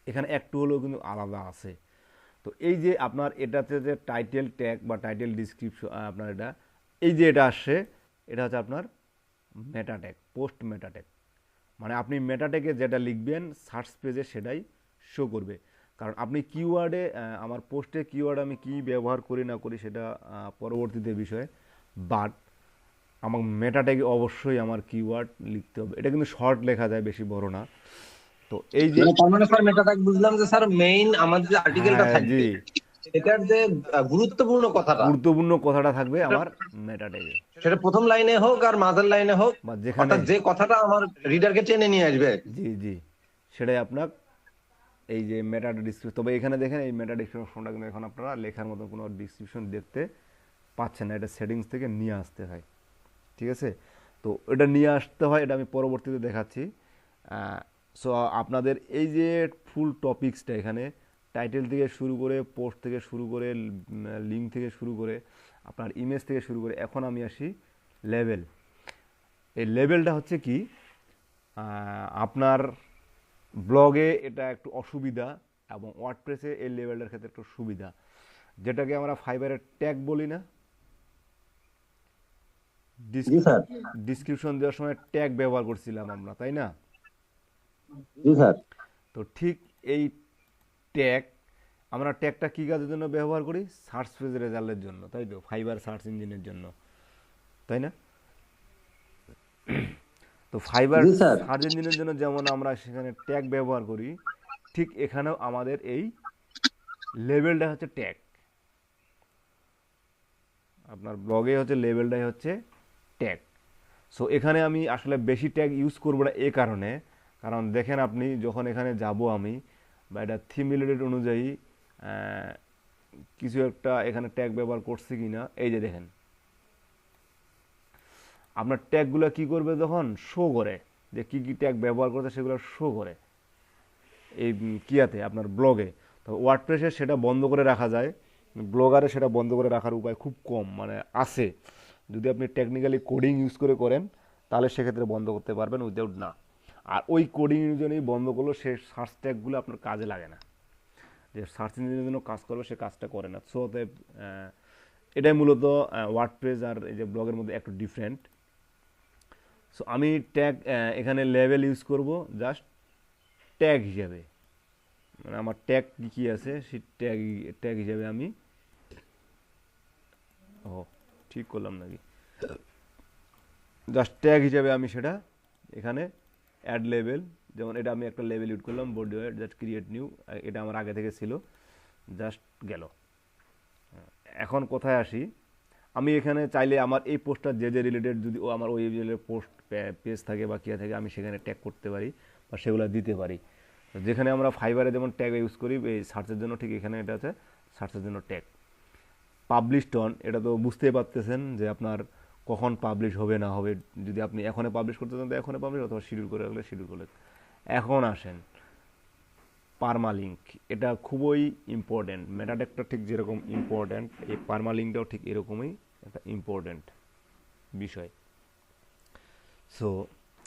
Speaker 1: এখানে একটু হলেও কিন্তু আলাদা আছে। তো এই যে আপনার এটাতে যে টাইটেল ট্যাগ বা টাইটেল ডিসক্রিপশন, আপনার এটা এই যে এটা আসছে, এটা হচ্ছে আপনার মেটা ট্যাগ, পোস্ট মেটা ট্যাগ। মানে আপনি মেটা ট্যাগে যেটা লিখবেন সার্চ পেজে সেটাই শো করবে। কারণ আপনি কিওয়ার্ডে, আমার পোস্টে কিওয়ার্ড আমি কি ব্যবহার করি না করি সেটা পরবর্তীতে বিষয়, বাট আমার মেটা ট্যাগে অবশ্যই আমার কিওয়ার্ড লিখতে হবে। এটা কিন্তু শর্ট লেখা যায়, বেশি বড় না। তো এই যে
Speaker 2: মানে তার মানে স্যার মেটাটাগ বুঝলাম যে স্যার মেইন আমাদের যে আর্টিকেলটা
Speaker 1: হ্যাঁ
Speaker 2: থাকবে
Speaker 1: জি,
Speaker 2: সেটার যে গুরুত্বপূর্ণ কথাটা,
Speaker 1: গুরুত্বপূর্ণ কথাটা থাকবে আমার মেটা ট্যাগে,
Speaker 2: সেটা প্রথম লাইনে হোক আর মাঝের লাইনে হোক,
Speaker 1: বা যেখানে,
Speaker 2: অর্থাৎ যে কথাটা আমার রিডারকে টেনে নিয়ে আসবে।
Speaker 1: জি জি, সেটাই আপনার এই যে মেটা ডিসক্রিপশন। তবে এখানে দেখেন এই মেটা ডিসক্রিপশনটা কিন্তু এখন আপনারা লেখার মতো কোনো ডিসক্রিপশন দেখতে পাচ্ছেন না, এটা সেটিংস থেকে নিয়ে আসতে হয়, ঠিক আছে? তো এটা নিয়ে আসতে হয়, এটা আমি পরবর্তীতে দেখাচ্ছি। সো আপনাদের এই যে ফুল টপিক্সটা এখানে টাইটেল থেকে শুরু করে, পোস্ট থেকে শুরু করে, লিঙ্ক থেকে শুরু করে, আপনার ইমেজ থেকে শুরু করে, এখন আমি আসি লেভেল। এই লেভেলটা হচ্ছে কি, আপনার ব্লগে এটা একটু অসুবিধা, এবং ওয়ার্ডপ্রেসে এই লেভেলটার ক্ষেত্রে একটু সুবিধা, যেটাকে আমরা ফাইবারের ট্যাগ বলি না,
Speaker 2: জি স্যার।
Speaker 1: ডিসক্রিপশন দেওয়ার সময় ট্যাগ ব্যবহার করছিলাম আমরা, তাই না?
Speaker 2: জি স্যার।
Speaker 1: তো ঠিক এই ট্যাগ, আমরা ট্যাগটা কী কাজের জন্য ব্যবহার করি? সার্চ পেজ রেজাল্টের জন্য, তাই তো, ফাইবার সার্চ ইঞ্জিনের জন্য, তাই না? তো ফাইবার
Speaker 2: জি স্যার।
Speaker 1: সার্চ ইঞ্জিনের জন্য যেমন আমরা সেখানে ট্যাগ ব্যবহার করি, ঠিক এখানেও আমাদের এই লেভেলটা হচ্ছে ট্যাগ। আপনার ব্লগে হচ্ছে লেভেলটাই হচ্ছে ট্যাগ। সো এখানে আমি আসলে বেশি ট্যাগ ইউজ করবো না, এ কারণে, কারণ দেখেন আপনি যখন এখানে যাব আমি, বা এটা থিম রিলেটেড অনুযায়ী কিছু একটা এখানে ট্যাগ ব্যবহার করছি কি না, এই যে দেখেন আপনার ট্যাগগুলো কি করবে, যখন শো করে যে কি কি ট্যাগ ব্যবহার করতে, সেগুলো শো করে এই কিয়াতে আপনার ব্লগে। তো ওয়ার্ডপ্রেসে সেটা বন্ধ করে রাখা যায়, ব্লগারে সেটা বন্ধ করে রাখার উপায় খুব কম, মানে আছে, যদি আপনি টেকনিক্যালি কোডিং ইউজ করে করেন তাহলে সেক্ষেত্রে বন্ধ করতে পারবেন, উইদাউট না। আর ওই কোডিং জন্যই বন্ধ করলো, সে সার্চ ট্যাগগুলো আপনার কাজে লাগে না, যে সার্চ ইঞ্জিনের জন্য কাজ করবে সে কাজটা করে না। সো এটাই মূলত ওয়ার্ডপ্রেস আর এই যে ব্লগের মধ্যে একটু ডিফারেন্ট। সো আমি ট্যাগ এখানে লেভেল ইউজ করব জাস্ট ট্যাগ হিসাবে, মানে আমার ট্যাগ কী আছে সেই ট্যাগ হিসাবে আমি ঠিক করলাম নাকি, জাস্ট ট্যাগ হিসাবে আমি সেটা এখানে অ্যাড লেভেল, যেমন এটা আমি একটা লেভেল ইউজ করলাম body weight just create new, এটা আমার আগে থেকে ছিল, জাস্ট গেল। এখন কোথায় আসি, আমি এখানে চাইলে আমার এই পোস্টটা যে রিলেটেড যদি আমার ওই পোস্ট পেজ থাকে বা কী থাকে আমি সেখানে ট্যাগ করতে পারি বা সেগুলো দিতে পারি। যেখানে আমরা ফাইবারে যেমন ট্যাগ ইউজ করি এই সার্চের জন্য, ঠিক এখানে এটা আছে সার্চের জন্য ট্যাগ। পাবলিশ অন, এটা তো বুঝতেই পারতেছেন যে আপনার কখন পাবলিশ হবে না হবে, যদি আপনি এখনই পাবলিশ করতে চান তো এখনই পাবলিশ, অথবা শিডিউল করে রাখলে শিডিউল করলে। এখন আসেন পারমালিঙ্ক, এটা খুবই ইম্পর্ট্যান্ট, মেটাট্যাগটা ঠিক যেরকম ইম্পর্ট্যান্ট এই পারমালিঙ্কটাও ঠিক এরকমই একটা ইম্পর্ট্যান্ট বিষয়। সো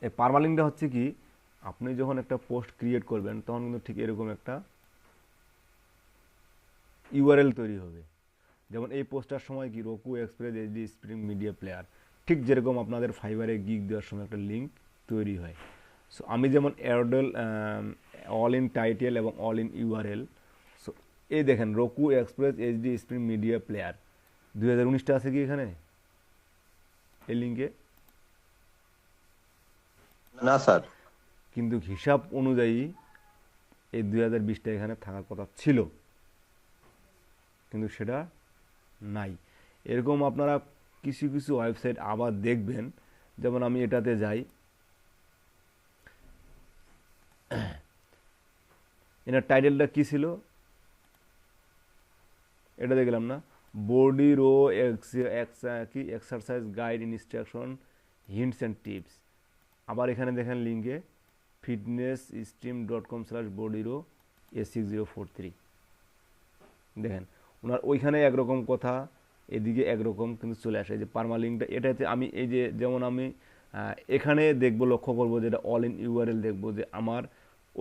Speaker 1: এই পারমালিঙ্কটা হচ্ছে কি, আপনি যখন একটা পোস্ট ক্রিয়েট করবেন তখন কিন্তু ঠিক এরকম একটা ইউআরএল তৈরি হবে। যেমন এই পোস্টার সময় কি roku express HD streaming media player, ঠিক যেরকম আপনাদের ফাইবারে গিগ দেওয়ার সময় একটা লিঙ্ক তৈরি হয়। সো আমি যেমন এয়ারডেল অল ইন টাইটেল এবং অল ইন ইউআরএল, সো এই দেখেন roku express HD streaming media player 2019টা আছে কি এখানে এই লিঙ্কে?
Speaker 2: না স্যার।
Speaker 1: কিন্তু হিসাব অনুযায়ী এই 2020টা এখানে থাকার কথা ছিল, কিন্তু সেটা নাই। এরকম আপনারা কিছু কিছু ওয়েবসাইট আবার দেখবেন, যেমন আমি এটাতে যাই, এনার টাইটেলটা কি ছিল এটা দেখলাম না, বডি রো কি exercise guide instruction hints and tips. আবার এখানে দেখেন লিঙ্কে fitnessstream.com/bodyroo A6043 দেখেন ওনার ওইখানে একরকম কথা, এদিকে একরকম কিন্তু চলে আসে। এই যে পারমালিঙ্কটা এটাতে আমি এই যে যেমন আমি এখানে দেখব, লক্ষ্য করবো যেটা অল ইন ইউআরএল দেখবো যে আমার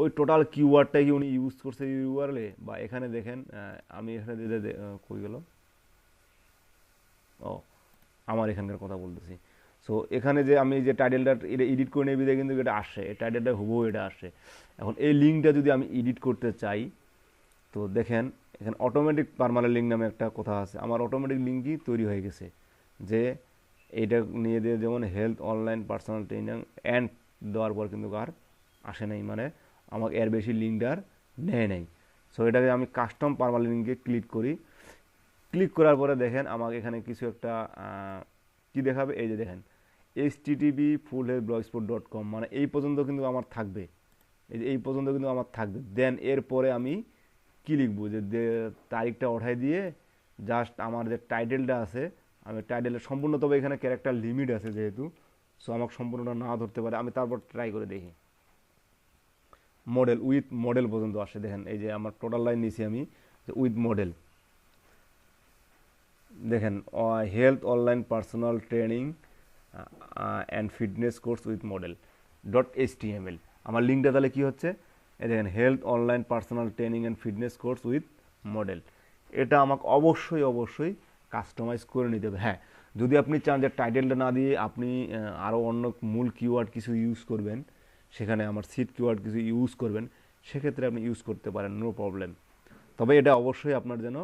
Speaker 1: ওই টোটাল কিওয়ার্ডটাই কি উনি ইউজ করছে ইউআরএলে, বা এখানে দেখেন আমি এখানে কই গেল, ও আমার এখানকার কথা বলতেছি। সো এখানে যে আমি যে টাইটেলটা এটা এডিট করে নেই বিধায় কিন্তু এটা আসে, এই টাইটেলটা হুবহু এটা আসে। এখন এই লিঙ্কটা যদি আমি এডিট করতে চাই তো দেখেন এখানে অটোমেটিক পারমানেন্ট লিঙ্ক নামে একটা কথা আছে, আমার অটোমেটিক লিঙ্কই তৈরি হয়ে গেছে যে এইটা নিয়ে দিয়ে, যেমন health online personal training and দেওয়ার পর কিন্তু আর আসে নাই, মানে আমাকে এর বেশি লিঙ্কটা আর নেয় নাই। সো এটাকে আমি কাস্টম পারমানেন্ট লিঙ্কে ক্লিক করি, ক্লিক করার পরে দেখেন আমাকে এখানে কিছু একটা কি দেখাবে, এই যে দেখেন http://blogspot.com, মানে এই পর্যন্ত কিন্তু আমার থাকবে, এই পর্যন্ত কিন্তু আমার থাকবে। দেন এরপরে আমি কি লিখবো, যে তারিখটা ওঠাই দিয়ে জাস্ট আমার যে টাইটেলটা আছে আমি টাইটেলের সম্পূর্ণ, তবে এখানে ক্যারেক্টার লিমিট আছে যেহেতু, সো আমাকে সম্পূর্ণটা না ধরতে পারে, আমি তারপর ট্রাই করে দেখি। মডেল উইথ মডেল পর্যন্ত আসে, দেখেন এই যে আমার টোটাল লাইন নিয়েছি আমি যে উইথ মডেল, দেখেন health online personal training and fitness course with model .html। আমার লিঙ্কটা তাহলে কী হচ্ছে, এই দেখেন health online personal training and fitness course with model. এটা আমাকে অবশ্যই কাস্টমাইজ করে নিতে হবে। হ্যাঁ, যদি আপনি চান যে টাইটেলটা না দিয়ে আপনি আরও অন্য মূল কিওয়ার্ড কিছু ইউজ করবেন, সেখানে আমার সিট কিওয়ার্ড কিছু ইউজ করবেন, সেক্ষেত্রে আপনি ইউজ করতে পারেন, নো প্রবলেম। তবে এটা অবশ্যই আপনার যেন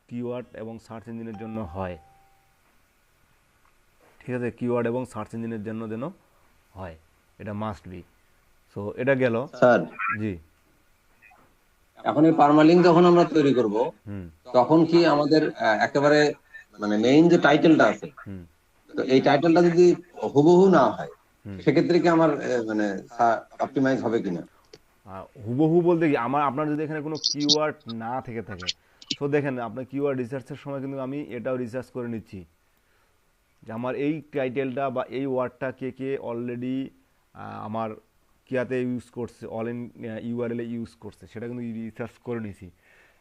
Speaker 1: কিওয়ার্ড এবং সার্চ ইঞ্জিনের জন্য হয়, ঠিক আছে, কিওয়ার্ড এবং সার্চ ইঞ্জিনের জন্য যেন হয়, এটা মাস্ট বি। সো এটা গেল
Speaker 2: স্যার
Speaker 1: জি।
Speaker 2: এখন এই পারমালিঙ্ক যখন আমরা তৈরি করব তখন কি আমাদের একেবারে মানে মেইন যে টাইটেলটা আছে, তো এই টাইটেলটা যদি হুবহু না হয় সেক্ষেত্রে কি আমার মানে অপটিমাইজ হবে কিনা?
Speaker 1: হুবহু বলতে কি, আপনার যদি এখানে কোনো কিওয়ার্ড না থেকে থাকে, তো দেখেন আপনার কিওয়ার্ড রিসার্চের সময় কিন্তু আমি এটাও রিসার্চ করে নিচ্ছি যে আমার এই টাইটেলটা বা এই ওয়ার্ডটা কে অলরেডি আমার কিয়াতে ইউজ করছে, অল ইন ইউআরএলে ইউজ করছে, সেটা কিন্তু রিসার্চ করে নিছি।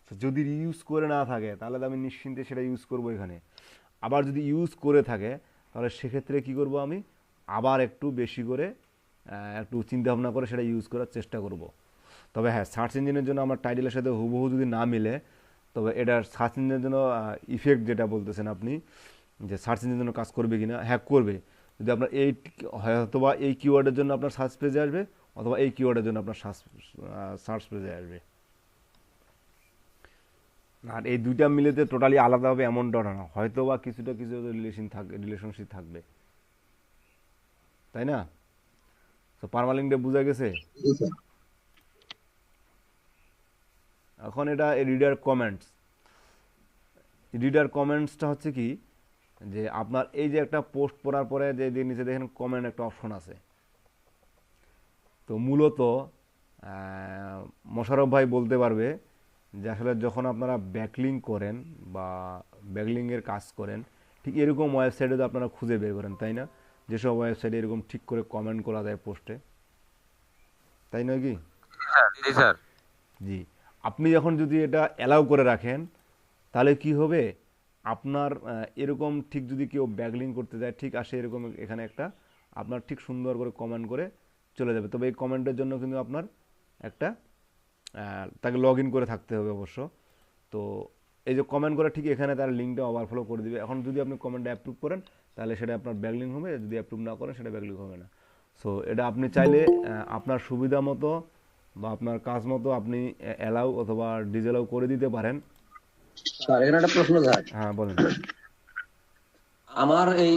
Speaker 1: তো যদি ইউজ করে না থাকে তাহলে তো আমি নিশ্চিন্তে সেটা ইউজ করব এখানে। আবার যদি ইউজ করে থাকে তাহলে সেক্ষেত্রে কি করব, আমি আবার একটু বেশি করে একটু চিন্তাভাবনা করে সেটা ইউজ করার চেষ্টা করব। তবে হ্যাঁ, সার্চ ইঞ্জিনের জন্য আমার টাইটেলের সাথে হুবহু যদি না মিলে তবে এটার সার্চ ইঞ্জিনের জন্য ইফেক্ট যেটা বলতেছেন আপনি, যে সার্চ ইঞ্জিনের জন্য কাজ করবে কিনা, হ্যাঁ করবে। যদি আপনার এই হয়তোবা এই কিওয়ার্ডের জন্য আপনার সার্চ পেজে আসবে, অথবা এই কিওয়ার্ডের জন্য আপনার সার্চ পেজে আসবে। আর এই দুইটা মিলেতে টোটালি আলাদা হবে এমনটা না, হয়তো বা কিছুটা কিছু রিলেশনশিপ থাকবে, তাই না? তো পারমালিঙ্কটা বোঝা গেছে।
Speaker 2: জি স্যার।
Speaker 1: এখন এটা রিডার কমেন্টসটা হচ্ছে কি, যে আপনার এই যে একটা পোস্ট পড়ার পরে যে নিচে দেখেন কমেন্ট একটা অপশন আছে, তো মূলত মোশাররফ ভাই বলতে পারবে যে আসলে যখন আপনারা ব্যাকলিঙ্ক করেন বা ব্যাকলিঙ্কের কাজ করেন, ঠিক এরকম ওয়েবসাইটে তো আপনারা খুঁজে বের করেন, তাই না? যেসব ওয়েবসাইটে এরকম ঠিক করে কমেন্ট করা যায় পোস্টে, তাই নয় কি?
Speaker 4: জি স্যার।
Speaker 1: জি। আপনি যখন যদি এটা অ্যালাউ করে রাখেন, তাহলে কি হবে, আপনার এরকম ঠিক যদি কেউ ব্যাকলিঙ্ক করতে যায়, ঠিক আসে এরকম এখানে একটা আপনার ঠিক সুন্দর করে কমেন্ট করে চলে যাবে। তবে এই কমেন্টের জন্য কিন্তু আপনার একটা তাকে লগ ইন করে থাকতে হবে অবশ্য। তো এই যে কমেন্ট করে ঠিক এখানে তার লিঙ্কটা ওভারফ্লো করে দিবে। এখন যদি আপনি কমেন্টটা অ্যাপ্রুভ করেন, তাহলে সেটা আপনার ব্যাকলিঙ্ক হবে, যদি অ্যাপ্রুভ না করেন সেটা ব্যাকলিঙ্ক হবে না। সো এটা আপনি চাইলে আপনার সুবিধা মতো বা আপনার কাজ মতো আপনি অ্যালাউ অথবা ডিসঅ্যালাউ করে দিতে পারেন।
Speaker 2: স্যার এখানে একটা প্রশ্ন স্যার,
Speaker 1: হ্যাঁ বলেন।
Speaker 2: আমার এই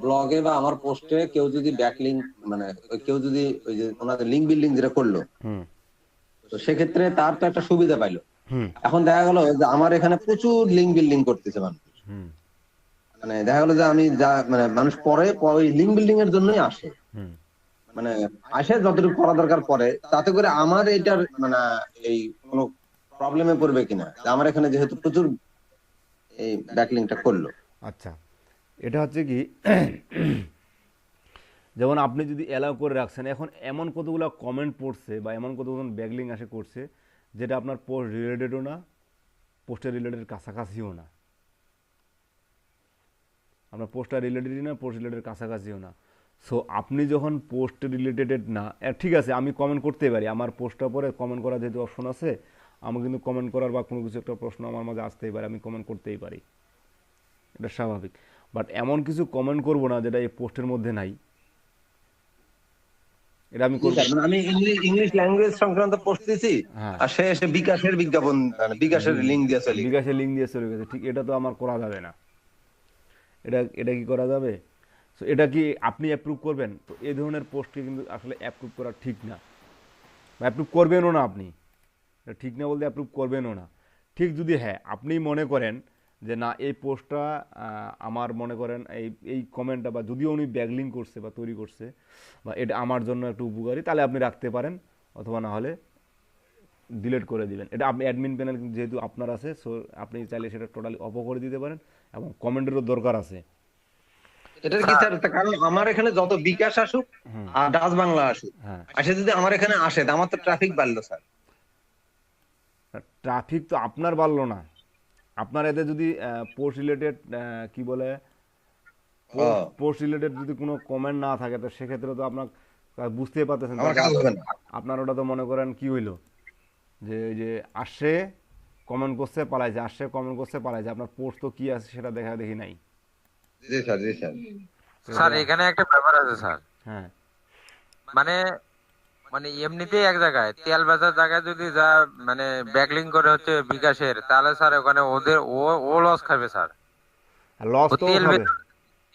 Speaker 2: ব্লগে বা আমার পোস্টে কেউ যদি ব্যাকলিংক মানে কেউ যদি ওই যে ওনাদের লিঙ্ক বিল্ডিং যেটা করলো,
Speaker 1: হুম
Speaker 2: তো সেক্ষেত্রে তার তো একটা সুবিধা পাইলো।
Speaker 1: হুম
Speaker 2: এখন দেখা গেল যে আমার এখানে প্রচুর লিঙ্ক বিল্ডিং করতেছে মানুষ,
Speaker 1: হুম
Speaker 2: মানে দেখা গেলো যে আমি যা মানে মানুষ পরে ওই লিঙ্ক বিল্ডিং এর জন্যই আসে,
Speaker 1: হুম
Speaker 2: মানে আসে যতটুকু করা দরকার পরে, তাতে করে আমার এটার মানে এই কোনো প্রবলেমে পড়বে কিনা, যে আমার এখানে যেহেতু প্রচুর এই ব্যাকলিংটা করলো।
Speaker 1: আচ্ছা, এটা হচ্ছে কি, যেমন আপনি যদি অ্যালাউ করে রাখছেন, এখন এমন কতগুলো কমেন্ট পড়ছে বা এমন কতগুলো ব্যাকলিং আসে করছে, যেটা আপনার পোস্ট রিলেটেডও না, পোস্টের রিলেটেড কাছাকাছিও না, আপনার পোস্টটা রিলেটেডই না, পোস্ট রিলেটেড কাছাকাছিও না। সো আপনি যখন পোস্ট রিলেটেড না, ঠিক আছে আমি কমেন্ট করতেই পারি, আমার পোস্টটার পরে কমেন্ট করার যেহেতু অপশন আছে, আমি কিন্তু কমেন্ট করার বা কোনো কিছু একটা প্রশ্ন আমার মাঝে আসতেই পারে, আমি কমেন্ট করতেই পারি, এটা স্বাভাবিক। বাট এমন কিছু কমেন্ট করব না যেটা এই পোস্টের মধ্যে নাই, এটা আমি করব।
Speaker 2: মানে আমি ইংলিশ ল্যাঙ্গুয়েজ সংক্রান্ত পোস্ট দিছি,
Speaker 1: হ্যাঁ,
Speaker 2: আর সে এসে বিকাশের বিজ্ঞাপন মানে বিকাশের লিঙ্ক দিয়ে চলে গেছে।
Speaker 1: বিকাশে লিঙ্ক দিয়ে চলে গেছে, ঠিক এটা তো আমার করা যাবে না। এটা এটা কি করা যাবে? সো এটা কি আপনি অ্যাপ্রুভ করবেন? তো এই ধরনের পোস্টকে কিন্তু আসলে অ্যাপ্রুভ করা ঠিক না, বা অ্যাপ্রুভ করবেনও না আপনি। এটা ঠিক না বলতে অ্যাপ্রুভ করবেনও না। ঠিক যদি হ্যাঁ আপনি মনে করেন যে না এই পোস্টটা আমার মনে করেন এই কমেন্টটা, বা যদিও উনি ব্যাকলিঙ্ক করছে বা তৈরি করছে, বা এটা আমার জন্য একটু উপকারী, তাহলে আপনি রাখতে পারেন, অথবা না হলে ডিলিট করে দিবেন। এটা আপনি অ্যাডমিন প্যানেল যেহেতু আপনার আছে, সো আপনি চাইলে সেটা টোটালি অফ করে দিতে পারেন, এবং কমেন্টেরও দরকার আছে।
Speaker 2: এটার কি স্যার, কারণ আমার এখানে যত বিকাশ আসুক আর ডাচ বাংলা আসুক,
Speaker 1: হ্যাঁ,
Speaker 2: আসে যদি আমার এখানে আসে, তা আমার তো ট্রাফিক বাড়লো স্যার।
Speaker 1: ট্রাফিক তো আপনার বাড়লো না, আপনার এতে যদি পোস্ট রিলেটেড কি বলে,
Speaker 2: ও,
Speaker 1: পোস্ট রিলেটেড যদি কোনো কমেন্ট না থাকে, তো সেক্ষেত্রে তো আপনার বুঝতেই পারতেছেন,
Speaker 2: আমার কাজ হবে না।
Speaker 1: আপনার ওটা তো মনে করেন কি হইলো, যে এই যে আসছে কমেন্ট করছে পালাইছে, আসছে কমেন্ট করছে পালাইছে, আপনার পোস্ট তো কি আছে সেটা দেখা দেখি নাই।
Speaker 2: জি স্যার, জি স্যার।
Speaker 4: স্যার এখানে একটা ব্যাপার আছে স্যার।
Speaker 1: হ্যাঁ,
Speaker 4: মানে মানে এমনিতেই এক জায়গায় তেল বেচার জায়গায় যদি যা মানে ব্যাকলিং করে হচ্ছে বিকাশের, তাহলে স্যার ওখানে ওদের ও লস খাবে স্যার।
Speaker 1: লস
Speaker 4: ও
Speaker 1: তো
Speaker 4: তেল
Speaker 1: খাবে।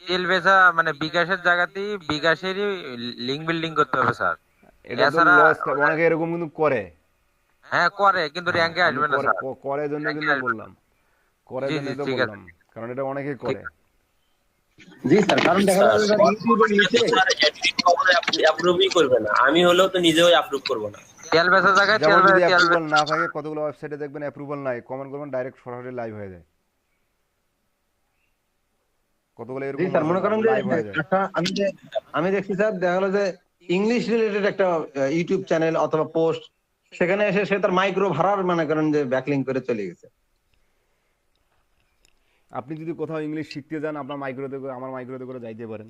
Speaker 4: তেল বেচা মানে বিকাশের জায়গাতেই বিকাশেরই লিঙ্ক বিল্ডিং করতে হবে স্যার।
Speaker 1: এটা তো
Speaker 4: এছাড়া
Speaker 1: লস খাবে, অনেকে এরকম কিন্তু করে।
Speaker 4: হ্যাঁ করে, কিন্তু
Speaker 1: হ্যাঁ,
Speaker 4: র্যাঙ্কে
Speaker 1: আমি
Speaker 4: আসবে না স্যার।
Speaker 1: করে জন্য
Speaker 4: র্যাঙ্কে
Speaker 1: কিন্তু
Speaker 4: আসবে না।
Speaker 1: বললাম, করে
Speaker 4: জি
Speaker 1: জন্য
Speaker 4: জি
Speaker 1: তো
Speaker 4: ঠিক আছে,
Speaker 1: বললাম, কারণ এটা অনেকেই করে।
Speaker 4: ঠিক।
Speaker 2: জি স্যার, কারণ দেখা
Speaker 6: স্যার
Speaker 2: যাবে যে ইউটিউবের নিচে
Speaker 6: স্যার অ্যাডমিন কখনো অ্যাপ্রুভই করবে না, আমি হলেও তো নিজেও অ্যাপ্রুভ করবো না।
Speaker 4: তেল বেচার জায়গায়
Speaker 1: যেমন যদি
Speaker 4: তেল
Speaker 1: অ্যাপ্রুভাল না থাকে, কতগুলো ওয়েবসাইটে দেখবেন অ্যাপ্রুভাল নাই, কমেন্ট করবেন ডাইরেক্ট সরাসরি লাইভ হয়ে যায়, কতগুলো
Speaker 2: জি
Speaker 1: এরকম
Speaker 2: স্যার,
Speaker 1: আছে
Speaker 2: মনে করেন যে
Speaker 1: লাইভ হয়ে যায়।
Speaker 2: একটা আমি দেখছি স্যার, দেখা গেলো যে ইংলিশ রিলেটেড একটা ইউটিউব চ্যানেল অথবা পোস্ট, সেখানে এসে সে তার মাইক্রো ভাড়ার মনে করেন যে ব্যাকলিং করে চলে গেছে।
Speaker 1: আপনি যদি কোথাও ইংলিশ শিখতে যান, আপনার মাইক্রোতে করে, আমার মাইক্রোতে করে যাইতে পারেন,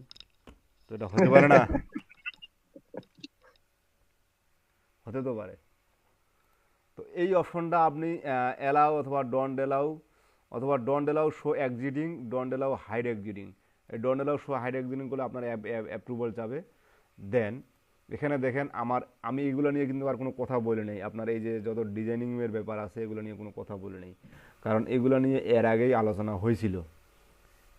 Speaker 1: তো এটা হতে পারে না? হতে তো পারে। তো এই অপশনটা আপনি অ্যালাউ অথবা ডন্ট অ্যালাউ অথবা don't allow show existing, don't allow hide existing. এই don't allow show hide existing করলে আপনার অ্যাপ্রুভাল যাবে। দেন এখানে দেখেন আমি এগুলো নিয়ে কিন্তু আর কোনো কথা বলে নেই। আপনার এই যে যত ডিজাইনিংয়ের ব্যাপার আছে এগুলো নিয়ে কোনো কথা বলে নেই, কারণ এগুলো নিয়ে এর আগেই আলোচনা হয়েছিল।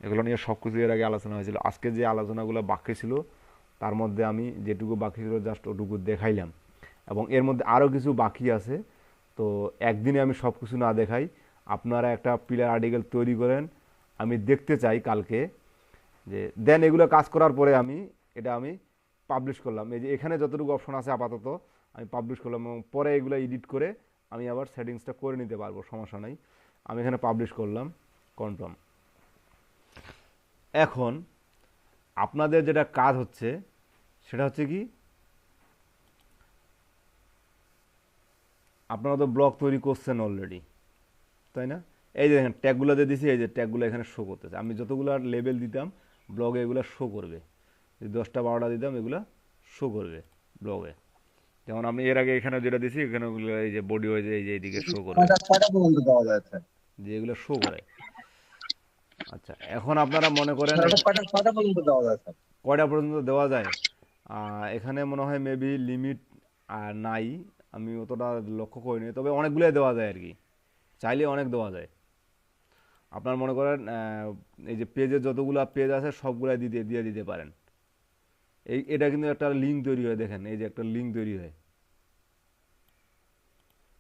Speaker 1: এগুলো নিয়ে সব কিছু এর আগে আলোচনা হয়েছিল। আজকে যে আলোচনাগুলো বাকি ছিল তার মধ্যে আমি যেটুকু বাকি ছিল জাস্ট ওটুকু দেখাইলাম, এবং এর মধ্যে আরও কিছু বাকি আছে। তো একদিনে আমি সব কিছু না দেখাই, আপনারা একটা পিলার আর্টিকেল তৈরি করেন, আমি দেখতে চাই কালকে যে দেন এগুলো কাজ করার পরে আমি পাবলিশ করলাম। এই যে এখানে যতটুকু অপশন আছে আপাতত আমি পাবলিশ করলাম, এবং পরে এগুলো এডিট করে আমি আবার সেটিংসটা করে নিতে পারবো, সমস্যা নাই। আমি এখানে পাবলিশ করলাম, কনফার্ম। এখন আপনাদের যেটা কাজ হচ্ছে সেটা হচ্ছে কি, আপনারা তো ব্লগ তৈরি করছেন অলরেডি, তাই না? এই যে দেখেন ট্যাগগুলো দিয়ে দিছি, এই যে ট্যাগগুলো এখানে শো করতেছে। আমি যতগুলো লেবেল দিতাম ব্লগে এগুলো শো করবে, যদি 10টা 12টা দিতাম এগুলো শো করবে ব্লগে। যেমন আমি এর আগে এখানে যেটা দিছি এখানে এই যে বডি হয়েছে, এই যে এইদিকে শো করবে,
Speaker 2: কয়টা পর্যন্ত দেওয়া যায় স্যার?
Speaker 1: যে এগুলো শো করে। আচ্ছা, এখন আপনারা মনে করেন
Speaker 2: কয়টা পর্যন্ত দেওয়া যায় স্যার?
Speaker 1: কয়টা পর্যন্ত দেওয়া যায়, এখানে মনে হয় মেবি লিমিট নাই, আমি অতটা লক্ষ্য করিনি, তবে অনেকগুলোই দেওয়া যায় আর কি, চাইলে অনেক দেওয়া যায়। আপনার মনে করেন এই যে পেজের যতগুলো পেজ আছে সবগুলাই দিয়ে দিতে পারেন। এটা কিন্তু একটা লিঙ্ক তৈরি হয়, দেখেন এই যে একটা লিঙ্ক তৈরি হয়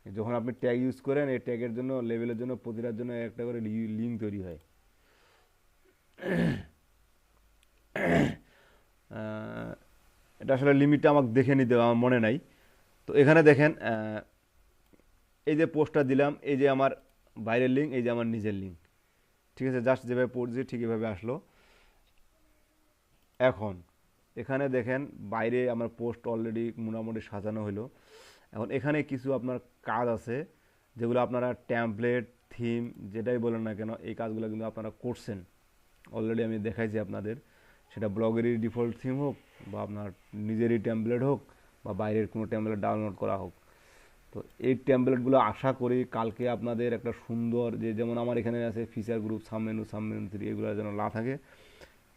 Speaker 1: যখন আপনি ট্যাগ ইউজ করেন। এই ট্যাগের জন্য, লেভেলের জন্য, প্রতিটার জন্য একটা করে লিঙ্ক তৈরি হয়। এটা আসলে লিমিটটা আমাকে দেখে নিতে হবে, আমার মনে নাই। তো এখানে দেখেন এই যে পোস্টটা দিলাম, এই যে আমার বাইরের লিঙ্ক, এই যে আমার নিজের লিঙ্ক, ঠিক আছে? জাস্ট যেভাবে পড়ছি ঠিক এভাবে আসলো। এখন এখানে দেখেন বাইরে আমার পোস্ট অলরেডি মোটামুটি সাজানো হলো। এখন এখানে কিছু আপনার কাজ আছে যেগুলো আপনারা টেমপ্লেট, থিম, যেটাই বলেন না কেন, এই কাজগুলো কিন্তু আপনারা করছেন অলরেডি, আমি দেখাইছি আপনাদের। সেটা ব্লগেরই ডিফল্ট থিম হোক, বা আপনার নিজেরই টেমপ্লেট হোক, বা বাইরের কোনো টেমপ্লেট ডাউনলোড করা হোক। তো এই টেমপ্লেটগুলো আশা করি কালকে আপনাদের একটা সুন্দর, যেমন আমার এখানে আছে ফিচার গ্রুপ, সাবমেনু 3, এগুলো যেন না থাকে,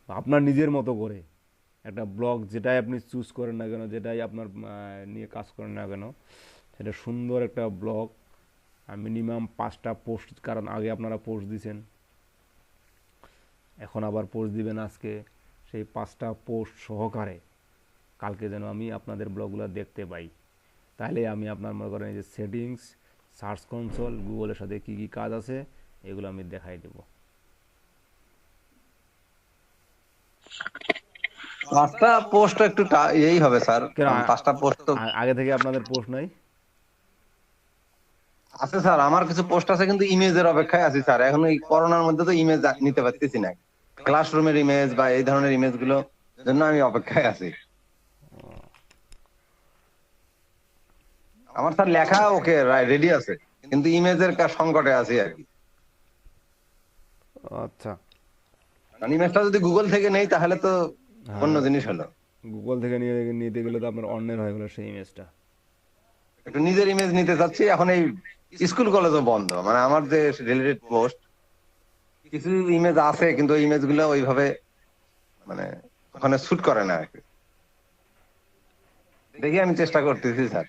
Speaker 1: আপনার নিজের মতো করে একটা ব্লগ যেটাই আপনি চুজ করেন না কেন, যেটাই আপনার নিয়ে কাজ করেন না কেন, সেটা সুন্দর একটা ব্লগ, মিনিমাম 5টা পোস্ট, কারণ আগে আপনারা পোস্ট দিয়েছেন, এখন আবার পোস্ট দিবেন আজকে, সেই 5টা পোস্ট সহকারে কালকে যেন আমি আপনাদের ব্লগগুলো দেখতে পাই। তাহলে আমি আপনার মনে করেন এই যে সেটিংস, সার্চ কনসোল, গুগলের সাথে কী কী কাজ আছে এগুলো আমি দেখাই দেব।
Speaker 2: 5টা পোস্ট একটু এই হবে স্যার,
Speaker 1: কেন
Speaker 2: 5টা পোস্ট তো
Speaker 1: আগে থেকে আপনাদের পোস্ট নাই?
Speaker 2: আছে স্যার, আমার কিছু পোস্ট আছে, কিন্তু ইমেজের অপেক্ষায় আছি স্যার। এখন এই করোনার মধ্যে তো ইমেজ নিতে পারতেছি না, ক্লাসরুমের ইমেজ বা এই ধরনের ইমেজ গুলো জন্য আমি অপেক্ষায় আছি। আমার স্যার লেখা ওকে রেডি আছে, কিন্তু ইমেজের সংকটে আছি আর কি।
Speaker 1: আচ্ছা,
Speaker 2: মানে ইমেজটা যদি গুগল থেকে নেই তাহলে তো অন্য জিনিস হলো।
Speaker 1: গুগল থেকে নিতে গেলে তো আপনার অন্যের হয়ে গেল সেই ইমেজটা।
Speaker 2: একটু নিজের ইমেজ নিতে চাচ্ছি। এখন এই স্কুল কলেজও বন্ধ, মানে আমার যে রিলেটেড পোস্ট কিছু ইমেজ আছে, কিন্তু ওই ইমেজ গুলো ওইভাবে মানে ওখানে শুট করে না আর কি। দেখি আমি চেষ্টা করতেছি স্যার।